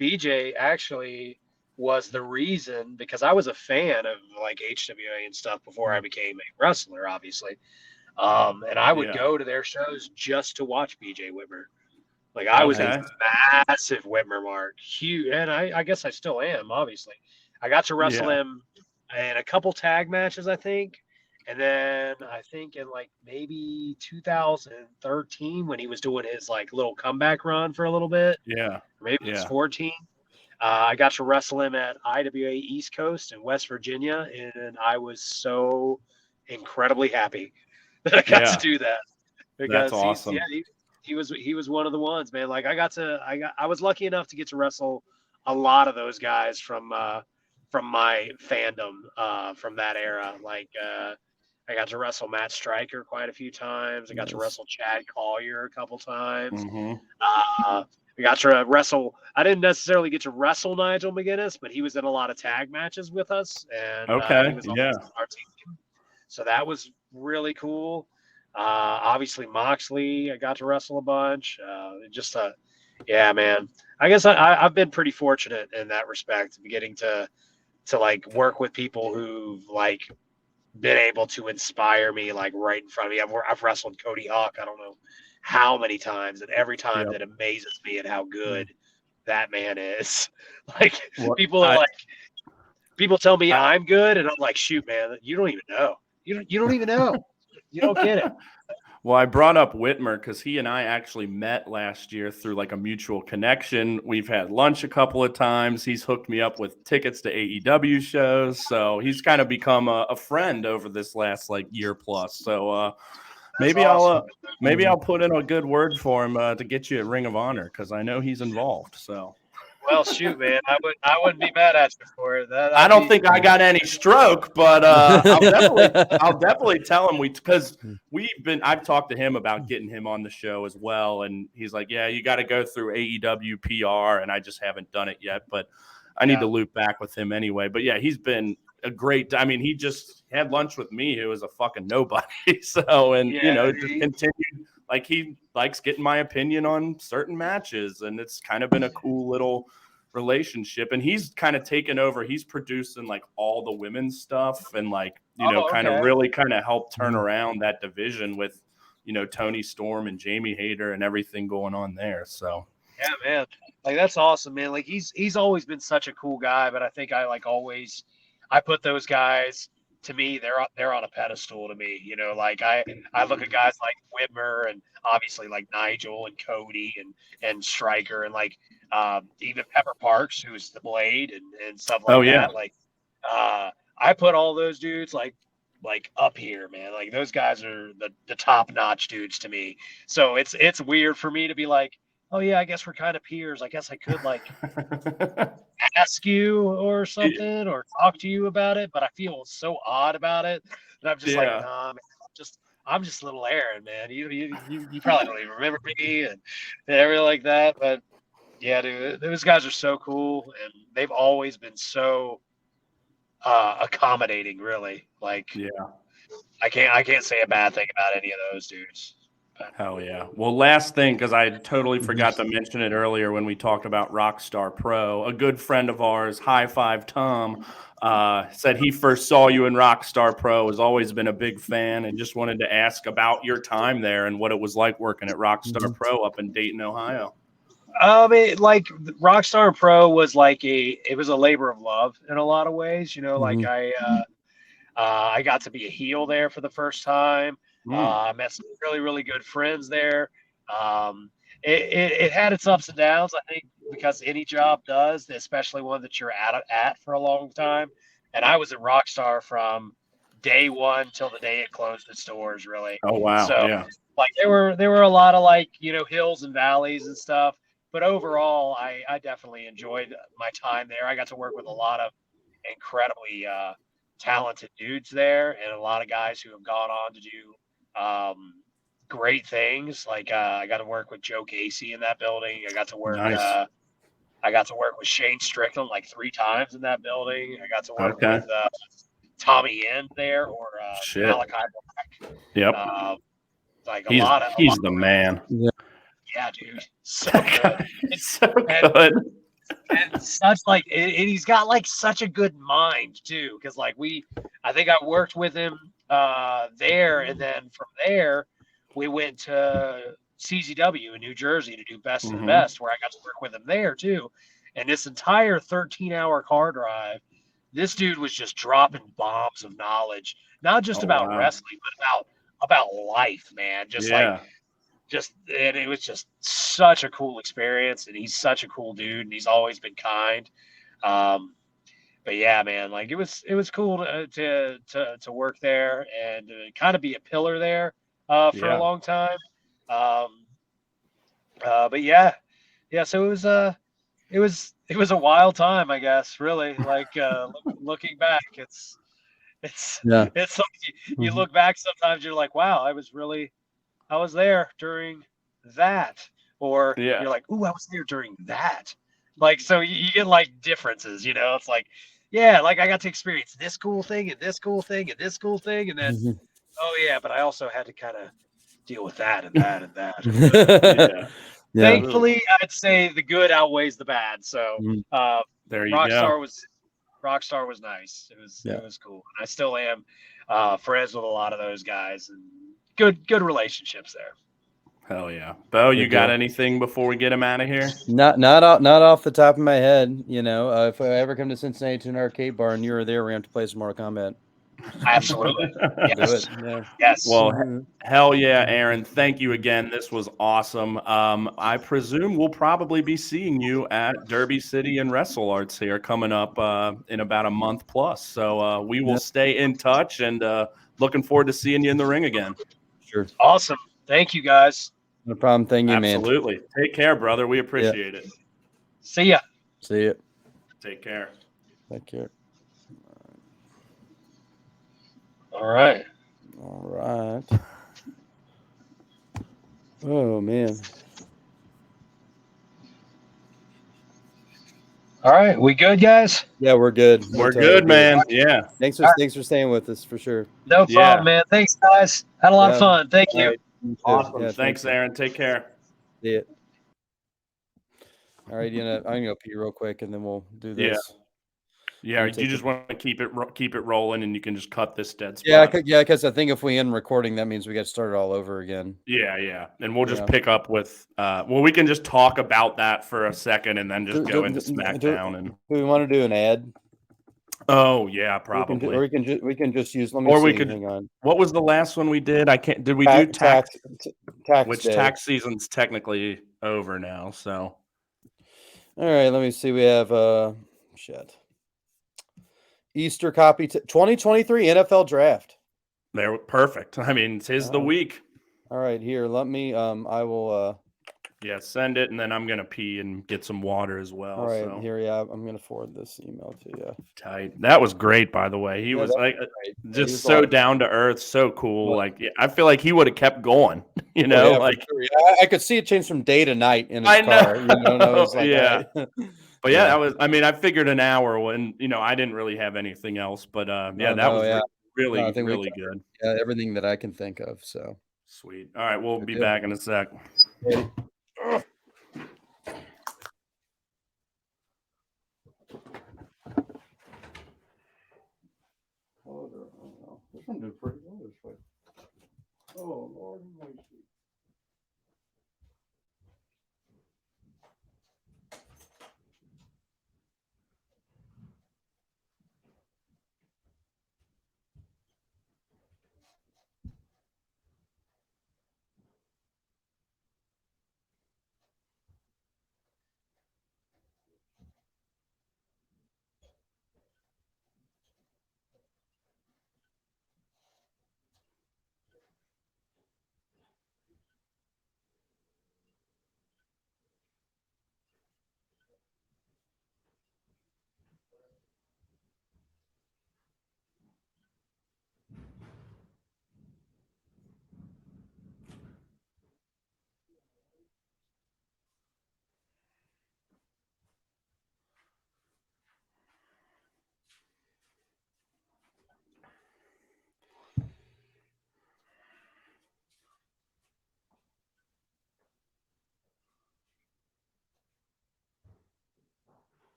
BJ actually was the reason, because I was a fan of like HWA and stuff before I became a wrestler, obviously. And I would go to their shows just to watch BJ Whitmer. Like I was a massive Whitmer mark, huge, and I guess I still am. Obviously, I got to wrestle him in a couple tag matches, I think, and then I think in like maybe 2013 when he was doing his like little comeback run for a little bit. Yeah, maybe it was 14. I got to wrestle him at IWA East Coast in West Virginia, and I was so incredibly happy that I got to do that. Because that's awesome. He was one of the ones, man. Like I was lucky enough to get to wrestle a lot of those guys from from my fandom from that era. Like I got to wrestle Matt Stryker quite a few times. I got to wrestle Chad Collier a couple times. I got to wrestle. I didn't necessarily get to wrestle Nigel McGuinness, but he was in a lot of tag matches with us, and he was on our team. So that was really cool. Obviously Moxley, I got to wrestle a bunch. Yeah, man. I guess I've been pretty fortunate in that respect, getting to like work with people who've like been able to inspire me like right in front of me. I've wrestled Cody Hawk, I don't know how many times, and every time it amazes me at how good that man is. Like people tell me I'm good, and I'm like, shoot, man, you don't even know. You don't even know. You don't get it. Well, I brought up Whitmer because he and I actually met last year through like a mutual connection. We've had lunch a couple of times. He's hooked me up with tickets to AEW shows. So he's kind of become a friend over this last like year plus. So maybe awesome. I'll put in a good word for him to get you at Ring of Honor because I know he's involved. So. Well, shoot, man, I wouldn't be mad at you for it. I don't think I got any stroke, but I'll definitely tell him because I've talked to him about getting him on the show as well, and he's like, yeah, you got to go through AEW PR, and I just haven't done it yet, but I need to loop back with him anyway. But yeah, he's been a great. I mean, he just had lunch with me, who was a fucking nobody. So just continued. Like he likes getting my opinion on certain matches, and it's kind of been a cool little relationship. And he's kind of taken over. He's producing like all the women's stuff, and like kind of really kind of helped turn around that division with Tony Storm and Jamie Hayter and everything going on there. So yeah, man, like that's awesome, man. Like he's always been such a cool guy, but I think I put those guys. To me, they're on a pedestal to me. Like I look at guys like Whitmer and obviously like Nigel and Cody and Stryker and like even Pepper Parks, who's the Blade and stuff like that. Like I put all those dudes like up here, man. Like those guys are the top notch dudes to me. So it's weird for me to be like, oh yeah, I guess we're kind of peers. I guess I could like ask you or something or talk to you about it, but I feel so odd about it. And I'm just like, nah, man, I'm just little Aaron, man. You probably don't even remember me and everything like that. But yeah, dude, those guys are so cool, and they've always been so accommodating, really. Like, I can't say a bad thing about any of those dudes. Hell yeah. Well, last thing, because I totally forgot to mention it earlier when we talked about Rockstar Pro, a good friend of ours, High Five Tom, said he first saw you in Rockstar Pro, has always been a big fan, and just wanted to ask about your time there and what it was like working at Rockstar Pro up in Dayton, Ohio. Like Rockstar Pro was like it was a labor of love in a lot of ways. Like I got to be a heel there for the first time. I met some really, really good friends there. It had its ups and downs, I think, because any job does, especially one that you're at for a long time. And I was at Rockstar from day one till the day it closed its doors, really. Oh wow! So like there were a lot of like hills and valleys and stuff, but overall, I definitely enjoyed my time there. I got to work with a lot of incredibly talented dudes there, and a lot of guys who have gone on to do great things. Like I got to work with Joe Casey in that building. I got to work with Shane Strickland like 3 times in that building. I got to work with Tommy End there or Malachi Black. Yep. He's the man. Yeah, dude. So good. So good. And such like, and he's got like such a good mind too. Cause like I think I worked with him there, and then from there we went to CZW in New Jersey to do Best of the Best, where I got to work with him there too. And this entire 13-hour car drive, this dude was just dropping bombs of knowledge, not just about wrestling, but about life, man. And it was just such a cool experience, and he's such a cool dude, and he's always been kind. But yeah, man, like it was cool to work there and kind of be a pillar there for a long time. But yeah, so it it was a wild time, I guess. Really, like looking back, it's Yeah. it's something you Mhm. look back sometimes you're like, wow, I was there during that, or Yeah. you're like, ooh, I was there during that. Like, so you get like differences, It's like, yeah, like I got to experience this cool thing and this cool thing and this cool thing, and then Mhm. oh yeah, but I also had to kind of deal with that and that and that. Yeah. Yeah. Thankfully, I'd say the good outweighs the bad. So Mhm. There you go. Rockstar was nice. Yeah. It was cool. I still am friends with a lot of those guys and good relationships there. Hell yeah. Bo, you Good got deal. anything before we get him out of here? Not off the top of my head. If I ever come to Cincinnati to an arcade bar and you were there, we're going to have to play some Mortal Kombat. Absolutely. Do Yes. it. Yeah. Yes. Well, Mhm. hell yeah, Aaron. Thank you again. This was awesome. I presume we'll probably be seeing you at Derby City and Wrestle Arts here coming up in about a month plus. So we will Yep. stay in touch and looking forward to seeing you in the ring again. Sure. Awesome. Thank you guys. No problem. Thank you, man. Absolutely. Take care, brother. We appreciate it. See ya. See you. Take care. Take care. All right. All right. Oh man. All right. We good, guys? Yeah, we're good. We're good, man. Yeah. Thanks for staying with us for sure. No Yeah. problem, man. Thanks, guys. Had a lot of Yeah. fun. Thank All you. right. You too. Awesome. Yeah, Thanks, you. Aaron. Take care. See it. All right, I'm gonna go pee real quick and then we'll do Yeah. this. Yeah. You You take just want to keep it rolling, and you can just cut this dead spot. Yeah, because I think if we end recording, that means we got to start it all over again. Yeah. And we'll just Yeah. pick up with we can just talk about that for a second and then just go into Do SmackDown. we want to do an ad? Oh yeah, probably. Or we can just use. Let me Or see. we could. Hang on. What was the last one we did? I can't. Did we do tax? Tax Which day. tax season's technically over now? So All right, let me see. We have shit. Easter copy 2023 NFL draft. they're perfect. I mean, tis the week. All right, here. Let me. I will. Yeah, send it, and then I'm gonna pee and get some water as well. All right, so. here. Yeah, I'm gonna forward this email to you. Tight. That was great, by the way. He was like just so down to earth, so cool. Like I feel like he would have kept going. Yeah, like sure. I could see it change from day to night in his car. And I was like, yeah. right. But yeah, that was. I mean, I figured an hour when I didn't really have anything else. But yeah, that was really really good. Yeah, everything that I can think of. So sweet. All right, we'll be back in a sec. This one did pretty well this way. Oh Lord,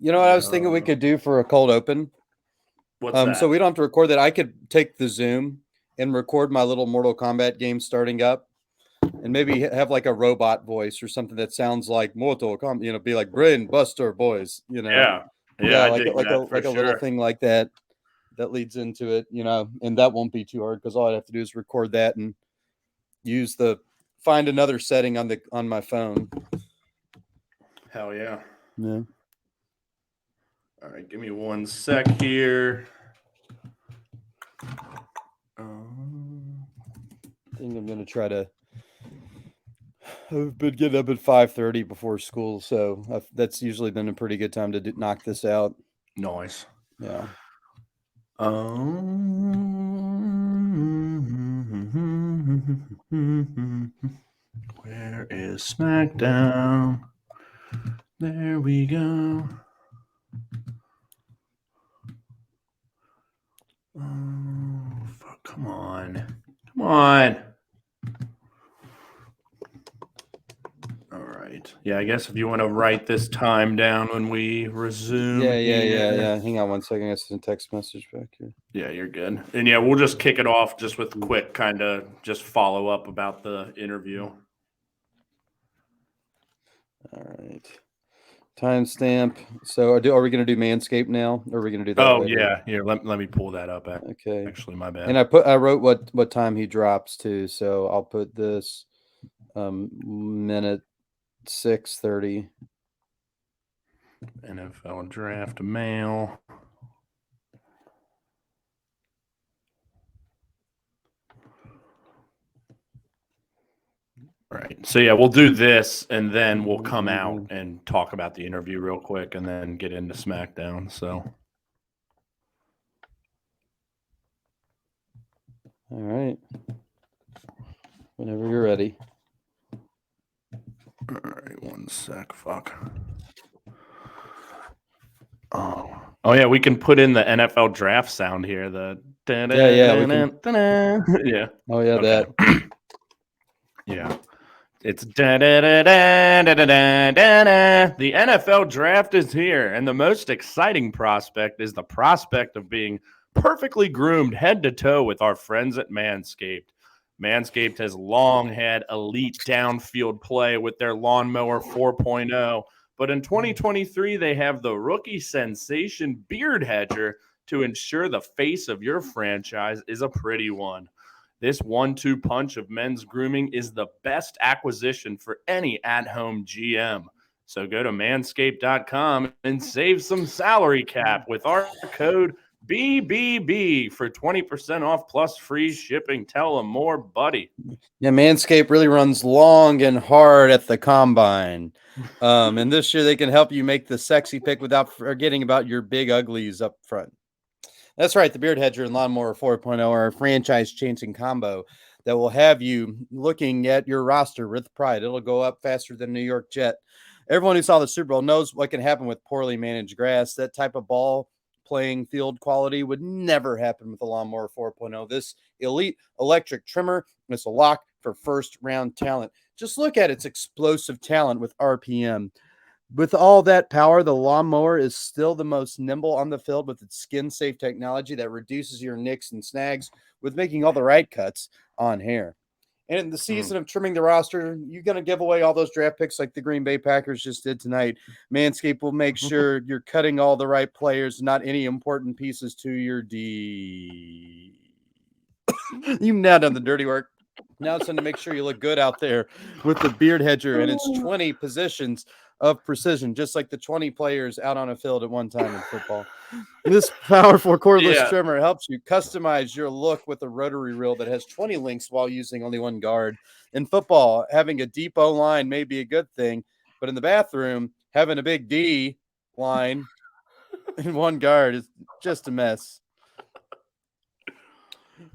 You know what I was thinking we could do for a cold open? What's that? So we don't have to record that. I could take the Zoom and record my little Mortal Kombat game starting up, and maybe have like a robot voice or something that sounds like Mortal Kombat. You know, be like Brain Buster Boys. You know, yeah, I like dig like that a for like a sure. little thing like that leads into it. You know, and that won't be too hard because all I'd have to do is record that and find another setting on my phone. Hell yeah. Yeah. All right, give me 1 sec here. I think I'm gonna try to. I've been getting up at 5:30 before school, so that's usually been a pretty good time to knock this out. Nice. Yeah. Where is SmackDown? There we go. Oh, fuck. Come on. Come on. All right. Yeah, I guess if you want to write this time down when we resume. Yeah. Hang on 1 second. I got some text message back here. Yeah, you're good. And yeah, we'll just kick it off just with quick kind of just follow up about the interview. All right. Timestamp. So are we going to do Manscaped now? Or are we going to do that? Oh, later? yeah. Here, let me pull that up. Okay. Actually, my bad. And I wrote what time he drops too. So I'll put this minute 6:30. NFL draft mail. All right. So yeah, we'll do this and then we'll come out and talk about the interview real quick and then get into SmackDown. So all right. Whenever you're ready. all right, 1 sec. Fuck. Oh yeah, we can put in the NFL draft sound here. The yeah. Oh yeah, Okay. that. Yeah. It's da-da-da-da-da-da-da-da. The NFL draft is here, and the most exciting prospect is the prospect of being perfectly groomed head to toe with our friends at Manscaped. Manscaped has long had elite downfield play with their Lawnmower 4.0, but in 2023, they have the rookie sensation Beard Hedger to ensure the face of your franchise is a pretty one. This 1-2 punch of men's grooming is the best acquisition for any at-home GM. So go to manscaped.com and save some salary cap with our code BBB for 20% off plus free shipping. Tell them more, buddy. Yeah, Manscaped really runs long and hard at the combine. And this year they can help you make the sexy pick without forgetting about your big uglies up front. That's right. The Beard Hedger and Lawnmower 4.0 are a franchise-changing combo that will have you looking at your roster with pride. It'll go up faster than New York Jet. Everyone who saw the Super Bowl knows what can happen with poorly managed grass. That type of ball playing field quality would never happen with the Lawnmower 4.0. This elite electric trimmer is a lock for first-round talent. Just look at its explosive talent with RPM. With all that power, the lawnmower is still the most nimble on the field with its skin-safe technology that reduces your nicks and snags with making all the right cuts on hair. And in the season of trimming the roster, you're going to give away all those draft picks like the Green Bay Packers just did tonight. Manscaped will make sure you're cutting all the right players, not any important pieces to your D. You've now done the dirty work. Now it's time to make sure you look good out there with the Beard Hedger and its 20 positions of precision, just like the 20 players out on a field at one time in football. This powerful cordless trimmer helps you customize your look with a rotary reel that has 20 links while using only one guard. In football, having a deep O line may be a good thing, but in the bathroom, having a big D line and one guard is just a mess.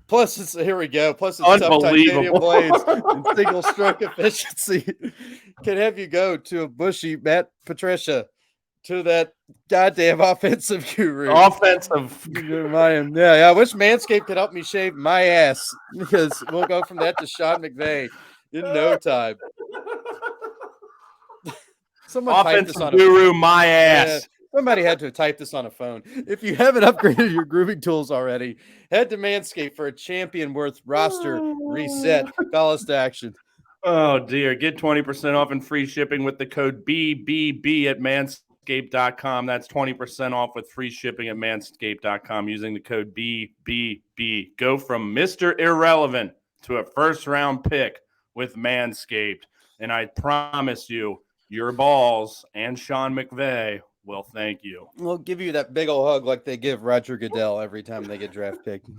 Plus, it's here we go. Plus, it's tough titanium blades and single stroke efficiency can have you go to a bushy Matt Patricia to that goddamn offensive guru. Offensive. Yeah. I wish Manscaped could help me shave my ass because we'll go from that to Sean McVay in no time. Someone Offensive guru, my ass. Somebody had to type this on a phone. If you haven't upgraded your grooming tools already, head to Manscaped for a champion worth roster reset. Call us to action. Oh, dear. Get 20% off and free shipping with the code BBB at manscaped.com. That's 20% off with free shipping at manscaped.com using the code BBB. Go from Mr. Irrelevant to a first-round pick with Manscaped. And I promise you, your balls and Sean McVay will thank you. We'll give you that big old hug like they give Roger Goodell every time they get draft picked,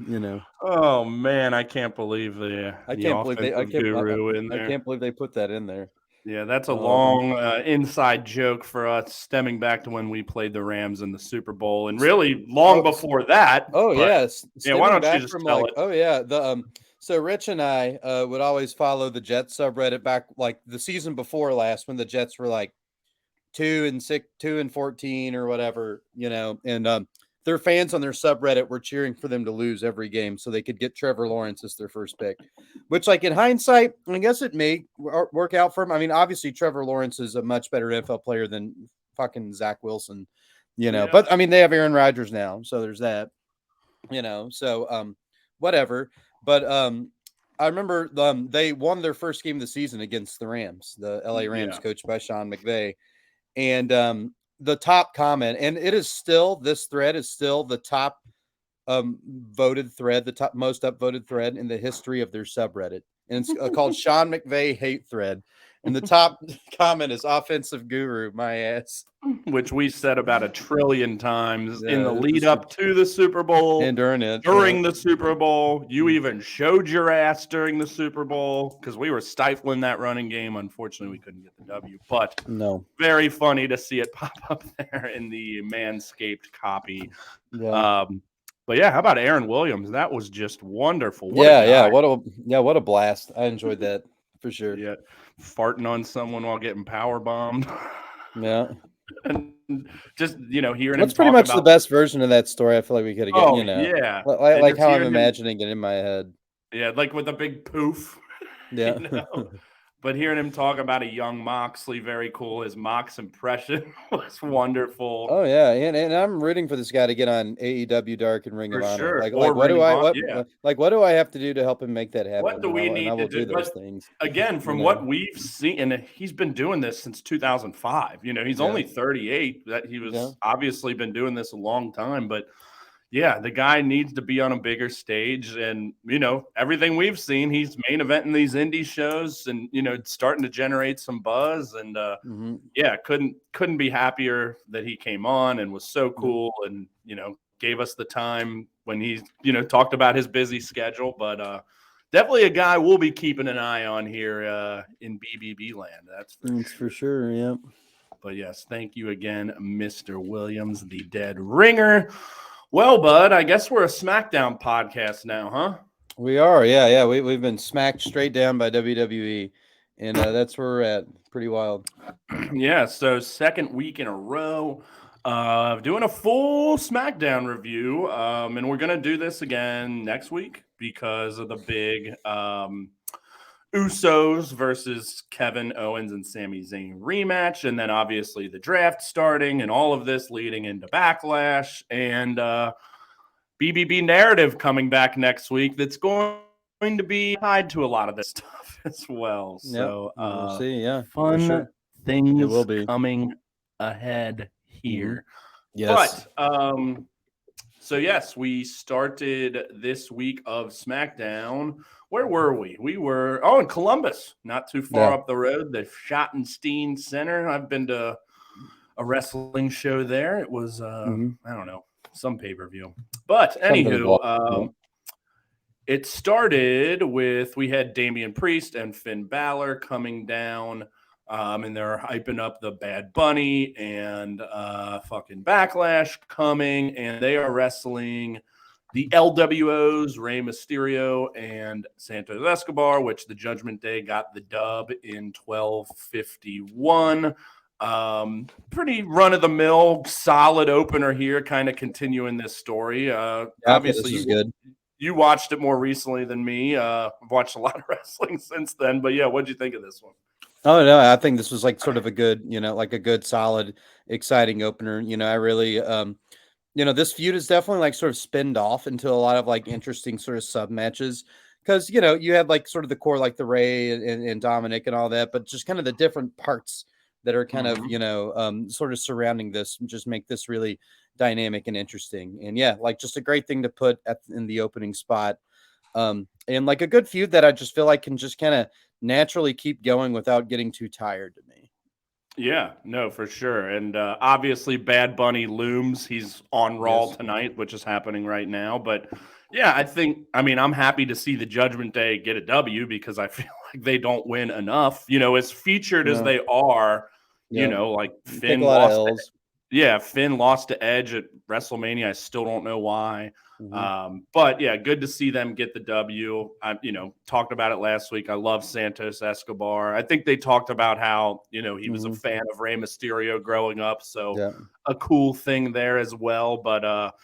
Oh, man, I can't believe I can't believe they put that in there. Yeah, that's a long inside joke for us, stemming back to when we played the Rams in the Super Bowl, and really long before that. Oh, yes. Yeah, why don't you just tell it? Oh, yeah. So Rich and I would always follow the Jets subreddit back like the season before last when the Jets were like 2-6, 2-14 or whatever, and their fans on their subreddit were cheering for them to lose every game so they could get Trevor Lawrence as their first pick, which like in hindsight, I guess it may work out for him. I mean, obviously Trevor Lawrence is a much better NFL player than fucking Zach Wilson, but I mean, they have Aaron Rodgers now. So there's that, so whatever. But I remember they won their first game of the season against the Rams, the LA Rams, coached by Sean McVay. And the top comment, and this thread is still the top voted thread, the top most upvoted thread in the history of their subreddit. And it's called Sean McVay Hate Thread. And the top comment is offensive guru, my ass. Which we said about 1 trillion times in the lead up to the Super Bowl. And during it. During the Super Bowl. You even showed your ass during the Super Bowl because we were stifling that running game. Unfortunately, we couldn't get the W. But no, very funny to see it pop up there in the Manscaped copy. Yeah. But yeah, how about Aaron Williams? That was just wonderful. What a blast. I enjoyed that for sure. Yeah. Farting on someone while getting power bombed. Yeah. And just hearing that's pretty much the best version of that story. I feel like we could have gotten, yeah, like how I'm imagining it in my head. Yeah, like with a big poof. Yeah. But hearing him talk about a young Moxley, very cool. His Mox impression was wonderful. Oh yeah, and I'm rooting for this guy to get on AEW Dark and Ring of Honor. Sure. Like what do I have to do to help him make that happen? What do we need to do? Those things. Again, from what we've seen, and he's been doing this since 2005. He's only 38. That he was obviously been doing this a long time, but. Yeah, the guy needs to be on a bigger stage, and everything we've seen, he's main eventing these indie shows, and starting to generate some buzz. And couldn't be happier that he came on and was so cool, and gave us the time when he talked about his busy schedule. But definitely a guy we'll be keeping an eye on here in BBB land. That's for sure. Yeah. But yes, thank you again, Mr. Williams, the Dead Ringer. Well, bud, I guess we're a SmackDown podcast now, huh? We are, yeah. We've been smacked straight down by WWE, and that's where we're at. Pretty wild. Yeah, so second week in a row doing a full SmackDown review, and we're going to do this again next week because of the big Usos versus Kevin Owens and Sami Zayn rematch, and then obviously the draft starting and all of this leading into Backlash and BBB narrative coming back next week that's going to be tied to a lot of this stuff as well. So we'll see, fun things will be coming ahead here. Yes. But so yes, we started this week of SmackDown. Where were we? We were in Columbus, not too far up the road, the Schottenstein Center. I've been to a wrestling show there. It was I don't know, some pay-per-view. But anywho, it started with we had Damian Priest and Finn Balor coming down. And they're hyping up the Bad Bunny and fucking Backlash coming, and they are wrestling the LWOs, Rey Mysterio and Santos Escobar, which the Judgment Day got the dub in 12:51. Pretty run-of-the-mill, solid opener here, kind of continuing this story. Obviously, good. You watched it more recently than me. I've watched a lot of wrestling since then, but yeah, what'd you think of this one? Oh no, I think this was like sort of a good, like a good, solid, exciting opener. I really, this feud is definitely like sort of spinned off into a lot of like interesting sort of sub matches because you had like sort of the core like the Ray and Dominic and all that, but just kind of the different parts that are kind of sort of surrounding this just make this really dynamic and interesting. And yeah, like just a great thing to put in the opening spot. And like a good feud that I just feel like can just kind of naturally keep going without getting too tired to me. Yeah, no, for sure. And obviously, Bad Bunny looms. He's on Raw Yes. tonight, which is happening right now. But yeah, I'm happy to see the Judgment Day get a W because I feel like they don't win enough. As featured as No. they are, Yeah. like Take Finn a lot of lost. L's. Finn lost to Edge at WrestleMania. I still don't know why. Mm-hmm. But yeah, good to see them get the W. I, talked about it last week. I love Santos Escobar. I think they talked about how, he was a fan of Rey Mysterio growing up. So a cool thing there as well. But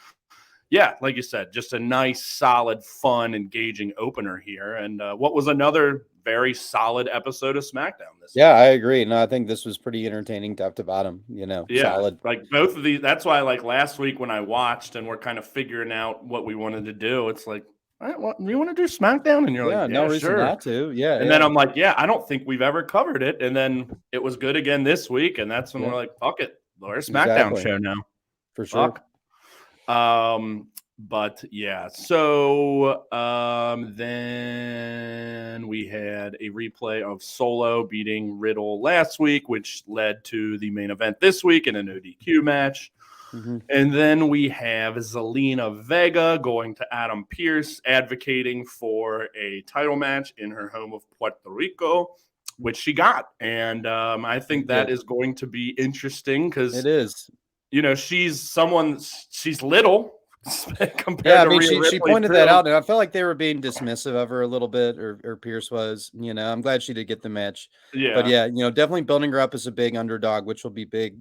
yeah, like you said, just a nice, solid, fun, engaging opener here. And what was another very solid episode of SmackDown this Yeah, I agree. No, I think this was pretty entertaining top to bottom, Yeah, solid. like both of these. That's why, like last week when I watched and we're kind of figuring out what we wanted to do, it's like, all right, well, you want to do SmackDown? And you're like, no yeah, reason sure. not to. Yeah. And then I'm like, yeah, I don't think we've ever covered it. And then it was good again this week. And that's when we're like, fuck it. There's a SmackDown show now. For sure. Fuck. But yeah, so then we had a replay of Solo beating Riddle last week, which led to the main event this week in an ODQ match. Mm-hmm. And then we have Zelina Vega going to Adam Pearce, advocating for a title match in her home of Puerto Rico, which she got. And I think that is going to be interesting because it is. She's little. Compared to she pointed that out, and I felt like they were being dismissive of her a little bit, or Pierce was. I'm glad she did get the match. Yeah, but yeah, definitely building her up as a big underdog, which will be big.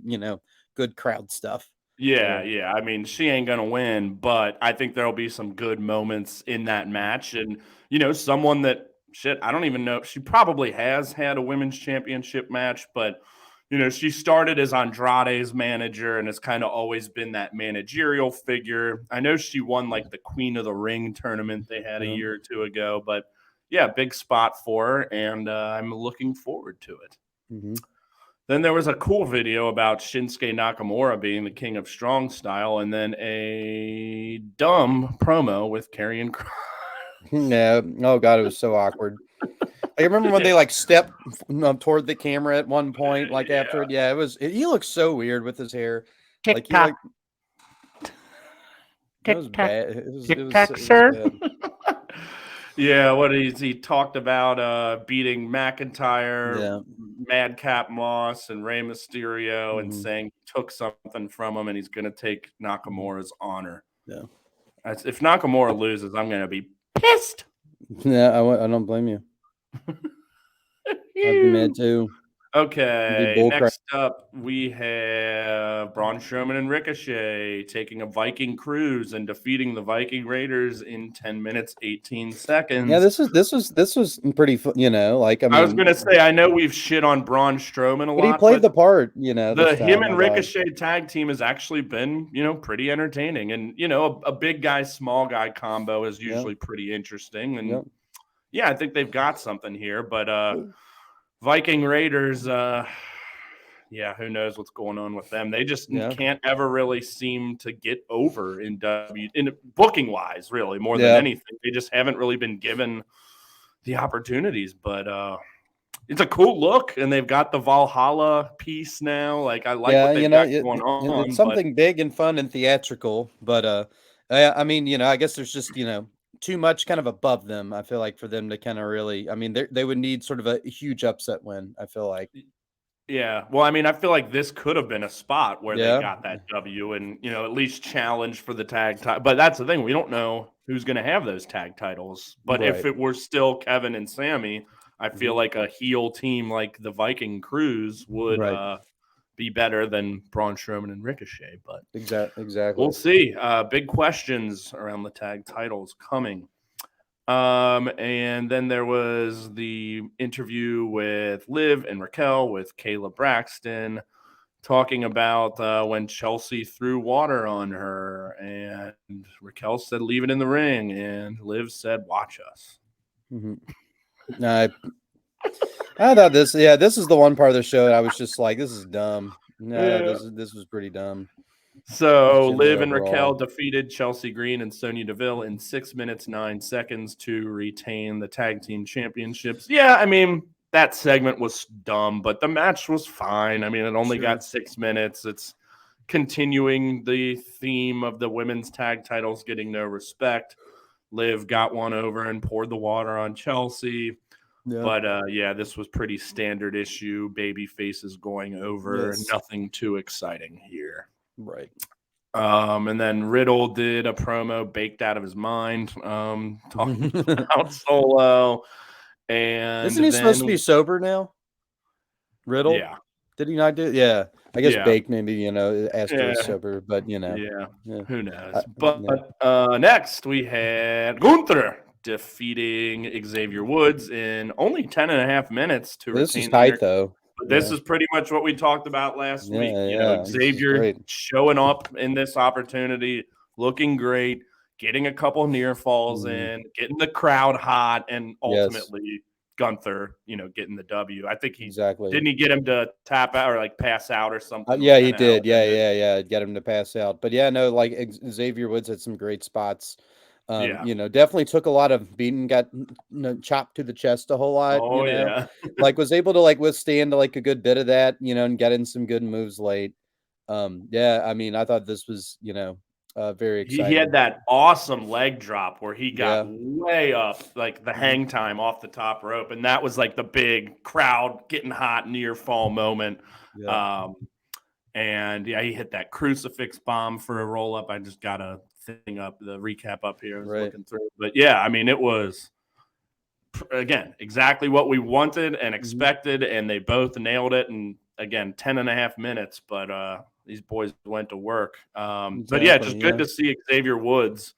Good crowd stuff. Yeah, so. Yeah. I mean, she ain't gonna win, but I think there'll be some good moments in that match, and someone that I don't even know. She probably has had a women's championship match, but. She started as Andrade's manager and has kind of always been that managerial figure. I know she won like the Queen of the Ring tournament they had a year or two ago, but yeah, big spot for her, and I'm looking forward to it. Mm-hmm. Then there was a cool video about Shinsuke Nakamura being the king of strong style, and then a dumb promo with Karrion Kross. Yeah. Oh God, it was so awkward. I remember when they like stepped toward the camera at one point, like after it. Yeah, he looks so weird with his hair. TikTok. That was bad. TikTok, sir. Yeah, what he talked about beating McIntyre, Madcap Moss, and Rey Mysterio, and saying took something from him, and he's going to take Nakamura's honor. Yeah, if Nakamura loses, I'm going to be pissed. Yeah, I don't blame you. I'd be mad too. Okay, next up we have Braun Strowman and Ricochet taking a Viking cruise and defeating the Viking Raiders in 10 minutes 18 seconds. Yeah, this was pretty fun. I was gonna say, I know we've shit on Braun Strowman a lot, but he played the part. Him and Ricochet tag team has actually been pretty entertaining, and a big guy small guy combo is usually pretty interesting, and yeah, I think they've got something here, but. Viking Raiders, who knows what's going on with them? They just can't ever really seem to get over in booking wise, really, more than anything. They just haven't really been given the opportunities. But it's a cool look, and they've got the Valhalla piece now. Like I like what they've got going on. It's something big and fun and theatrical, but I mean, I guess there's just too much kind of above them. I feel like for them to kind of really, I mean, they would need sort of a huge upset win. I feel like. Yeah. Well, I mean, I feel like this could have been a spot where they got that W and, at least challenge for the tag title. But that's the thing. We don't know who's going to have those tag titles. But if it were still Kevin and Sammy, I feel like a heel team like the Viking Cruise would be better than Braun Strowman and Ricochet. But exactly. We'll see. Big questions around the tag titles coming. And then there was the interview with Liv and Raquel with Kayla Braxton talking about when Chelsea threw water on her, and Raquel said, "Leave it in the ring," and Liv said, "Watch us." Mm-hmm. I thought this is the one part of the show that I was just like, this is dumb. This was pretty dumb. So Liv and Raquel defeated Chelsea Green and Sonya Deville in 6 minutes 9 seconds to retain the tag team championships. Yeah, I mean, that segment was dumb, but the match was fine. I mean, it only got 6 minutes. It's continuing the theme of the women's tag titles getting no respect. Liv got one over and poured the water on Chelsea. Yeah. But, this was pretty standard issue. Baby faces going over. Yes. Nothing too exciting here. Right. And then Riddle did a promo baked out of his mind, talking about Solo. And isn't he supposed to be sober now? Riddle? Yeah. Did he not do? Yeah. I guess baked maybe, after he's sober, but Yeah. Who knows? But next we had Gunther defeating Xavier Woods in only 10.5 minutes to this is tight though. But this is pretty much what we talked about last week. Xavier showing up in this opportunity, looking great, getting a couple near falls in, getting the crowd hot, and ultimately Gunther, getting the W. I think didn't he get him to tap out or pass out or something? Yeah, he did. Yeah. Get him to pass out. But Xavier Woods had some great spots. Definitely took a lot of beating, got chopped to the chest a whole lot. Was able to withstand a good bit of that, and get in some good moves late. I mean, I thought this was, very exciting. He had that awesome leg drop where he got way up, the hang time off the top rope, and that was the big crowd getting hot near fall moment. Yeah. He hit that crucifix bomb for a roll up. I just got a thing up, the recap up here. I was looking through, but I mean, it was again exactly what we wanted and expected, and they both nailed it. And again, 10.5 minutes, but these boys went to work. But just good to see Xavier Woods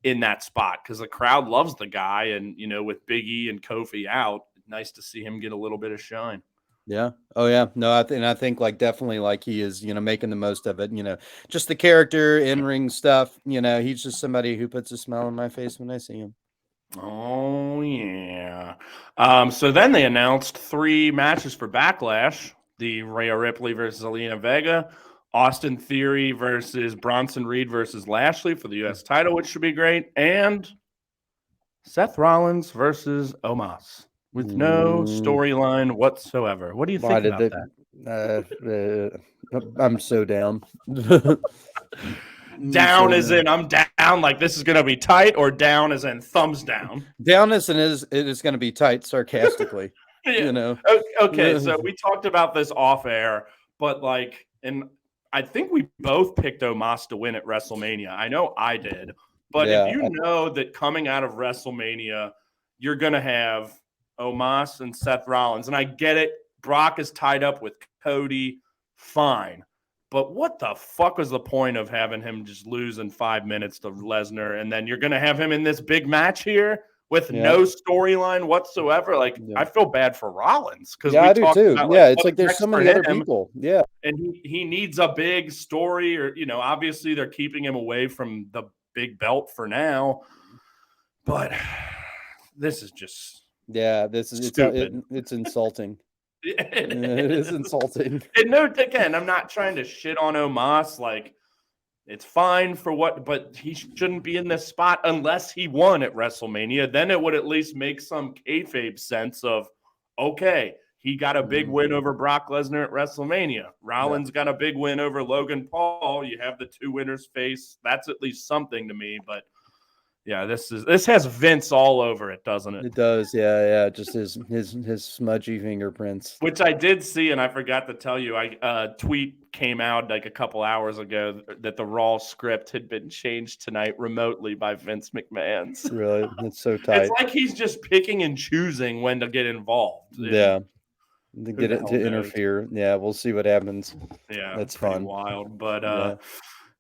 in that spot because the crowd loves the guy, and with Big E and Kofi out, nice to see him get a little bit of shine. Yeah. Oh, yeah. No, I think definitely he is, making the most of it. Just the character, in-ring stuff. He's just somebody who puts a smile on my face when I see him. Oh, yeah. So then they announced 3 matches for Backlash: the Rhea Ripley versus Zelina Vega, Austin Theory versus Bronson Reed versus Lashley for the U.S. title, which should be great, and Seth Rollins versus Omos. With no storyline whatsoever. What do you think about that? I'm so down. Down as in I'm down, this is going to be tight, or down as in thumbs down? Down as in it is going to be tight, sarcastically. Okay, so we talked about this off air, but and I think we both picked Omos to win at WrestleMania. I know I did, but if you know that coming out of WrestleMania, you're going to have Omos and Seth Rollins, and I get it. Brock is tied up with Cody, fine. But what the fuck was the point of having him just lose in 5 minutes to Lesnar, and then you're going to have him in this big match here with no storyline whatsoever? I feel bad for Rollins because I do too. It's there's so many other people. Yeah, and he needs a big story, or obviously they're keeping him away from the big belt for now. But this is just. Yeah, this is it's insulting. It is insulting. And again, I'm not trying to shit on Omos. It's fine for but he shouldn't be in this spot unless he won at WrestleMania. Then it would at least make some kayfabe sense of, okay, he got a big win over Brock Lesnar at WrestleMania. Rollins got a big win over Logan Paul. You have the 2 winners face. That's at least something to me, but. Yeah, this has Vince all over it, doesn't it? It does, yeah. Just his smudgy fingerprints. Which I did see, and I forgot to tell you. A tweet came out a couple hours ago that the Raw script had been changed tonight remotely by Vince McMahon. Really, it's so tight. It's like he's just picking and choosing when to get involved. Yeah, to interfere. Yeah, we'll see what happens. Yeah, that's fun. Wild, but.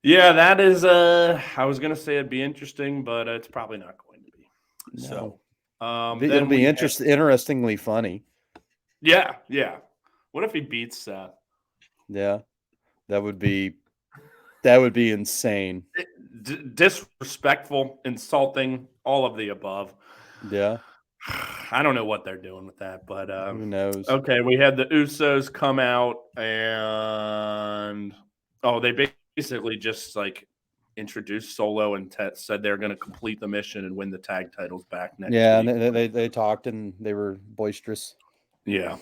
Yeah, that is. I was gonna say it'd be interesting, but it's probably not going to be. No. So It'll be interestingly funny. Yeah. What if he beats Seth? Yeah, that would be insane. Disrespectful, insulting, all of the above. Yeah. I don't know what they're doing with that, but Who knows? okay, we had the Usos come out and they basically just like introduced Solo and said they're going to complete the mission and win the tag titles back next week. And they talked and they were boisterous. Yeah.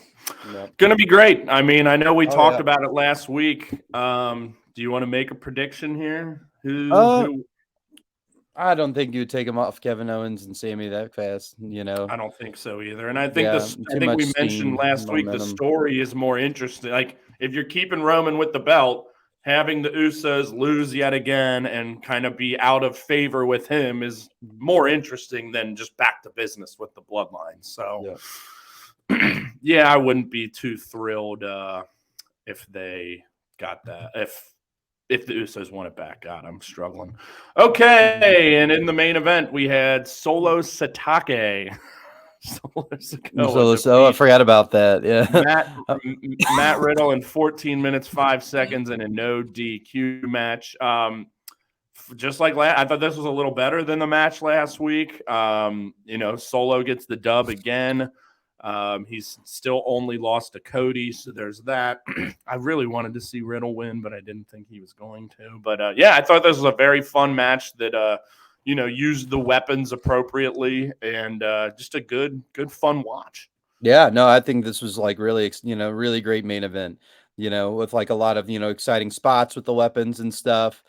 Yep. Going to be great. I mean, I know we talked about it last week. Do you want to make a prediction here? Who? I don't think you would take him off Kevin Owens and Sammy that fast, I don't think so either. And I think we mentioned last week the story is more interesting. Like if you're keeping Roman with the belt, having the Usos lose yet again and kind of be out of favor with him is more interesting than just back to business with the bloodline. So yeah, I wouldn't be too thrilled if they got that. If the Usos won it back. God, I'm struggling. Okay, and in the main event, we had Solo Satake. I forgot about that. Yeah. Matt Riddle in 14 minutes, 5 seconds in a no DQ match. Just like I thought this was a little better than the match last week. Solo gets the dub again. He's still only lost to Cody, so there's that. I really wanted to see Riddle win, but I didn't think he was going to. But I thought this was a very fun match that used the weapons appropriately and just a good fun watch. Yeah, no, I think this was like really, really great main event. With like a lot of exciting spots with the weapons and stuff.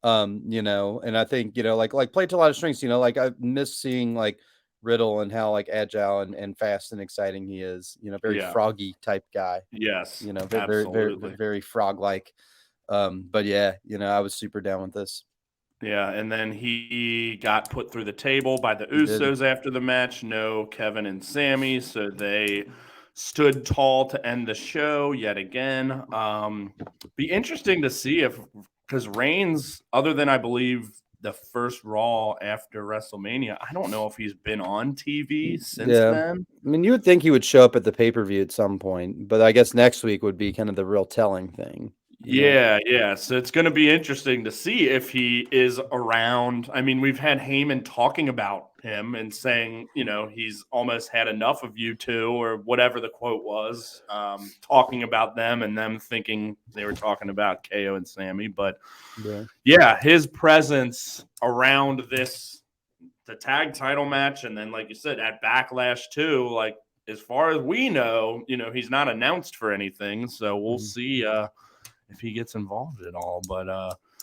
And I think like played to a lot of strengths. Like I miss seeing like Riddle and how like agile and fast and exciting he is. Very froggy type guy. Yes, very frog like. But yeah, I was super down with this. Yeah, and then he got put through the table by the Usos after the match. No Kevin and Sammy, so they stood tall to end the show yet again. Be interesting to see because Reigns, other than I believe the first Raw after WrestleMania, I don't know if he's been on TV since then. I mean, you would think he would show up at the pay-per-view at some point, but I guess next week would be kind of the real telling thing. Yeah. So it's going to be interesting to see if he is around. I mean, we've had Heyman talking about him and saying, he's almost had enough of you two, or whatever the quote was, talking about them and them thinking they were talking about KO and Sammy. But his presence around the tag title match, and then, like you said, at Backlash too, like as far as we know, he's not announced for anything. So we'll see if he gets involved at all. But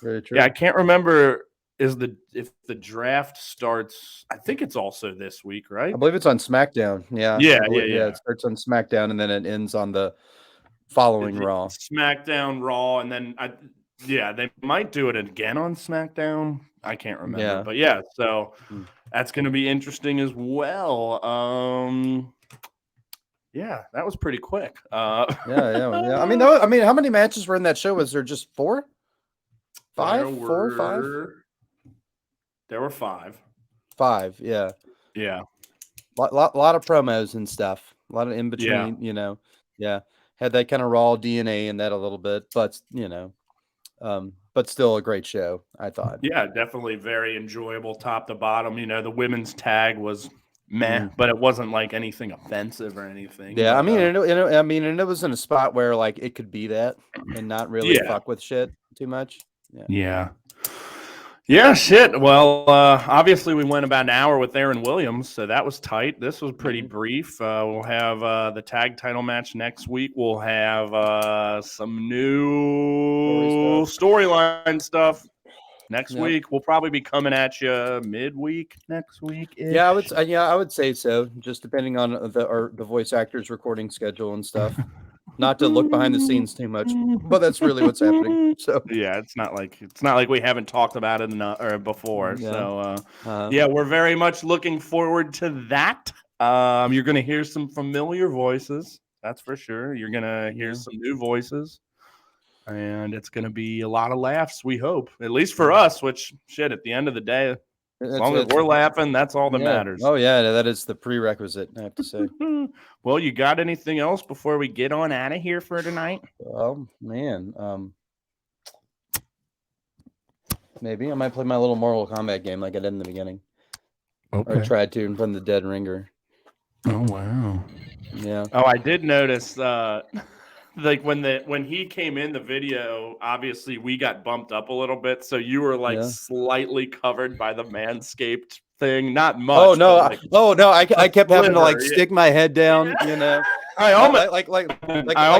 very true. I can't remember if the draft starts. I think it's also this week, right? I believe it's on SmackDown. Yeah. It starts on SmackDown and then it ends on the following Raw. SmackDown, Raw, and then they might do it again on SmackDown. I can't remember, but so that's going to be interesting as well. Yeah, that was pretty quick. Yeah. I mean, how many matches were in that show? Was there just 4? 5? 4 or 5? There were 5. 5, yeah. Yeah. Lot of promos and stuff. A lot of in between, Had that kind of Raw DNA in that a little bit, but but still a great show, I thought. Yeah, definitely very enjoyable top to bottom. The women's tag was meh, but it wasn't like anything offensive or anything. Yeah, but, and it was in a spot where like it could be that and not really fuck with shit too much. Yeah, shit. Well, obviously we went about an hour with Aaron Williams, so that was tight. This was pretty brief. We'll have the tag title match next week. We'll have some new storyline stuff. Next week, we'll probably be coming at you midweek next week. Yeah, I would say so. Just depending on the voice actors' recording schedule and stuff. Not to look behind the scenes too much, but that's really what's happening. So yeah, it's not like we haven't talked about it before. Yeah. So we're very much looking forward to that. You're going to hear some familiar voices, that's for sure. You're going to hear some new voices. And it's going to be a lot of laughs, we hope, at least for us, which, shit, at the end of the day, As long as we're laughing, that's all that matters. Oh yeah, that is the prerequisite, I have to say. Well, you got anything else before we get on out of here for tonight? Oh man, maybe I might play my little Mortal Kombat game like I did in the beginning. Okay. Or tried to and play the Dead Ringer. Oh wow. Yeah. Oh, I did notice like when he came in the video, obviously we got bumped up a little bit, so you were like slightly covered by the Manscaped thing. Not much. Oh no! Like, I kept having to like stick my head down. You know, I almost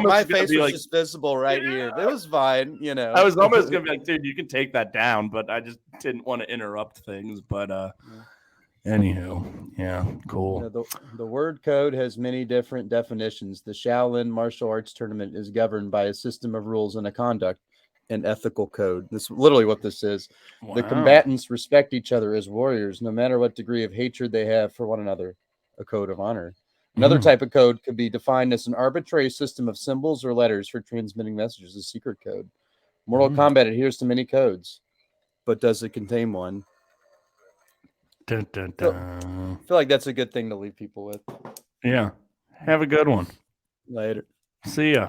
my face was just visible right here. It was fine. You know, I was almost gonna be like, dude, you can take that down, but I just didn't want to interrupt things. But anywho, yeah, cool. You know, the word code has many different definitions. The Shaolin martial arts tournament is governed by a system of rules and a conduct and ethical code. This is literally what this is. Wow. The combatants respect each other as warriors, no matter what degree of hatred they have for one another. A code of honor. Another type of code could be defined as an arbitrary system of symbols or letters for transmitting messages, a secret code. Mortal Kombat adheres to many codes, but does it contain one? Dun, dun, dun. I feel like that's a good thing to leave people with. Yeah. Have a good one. Later. See ya.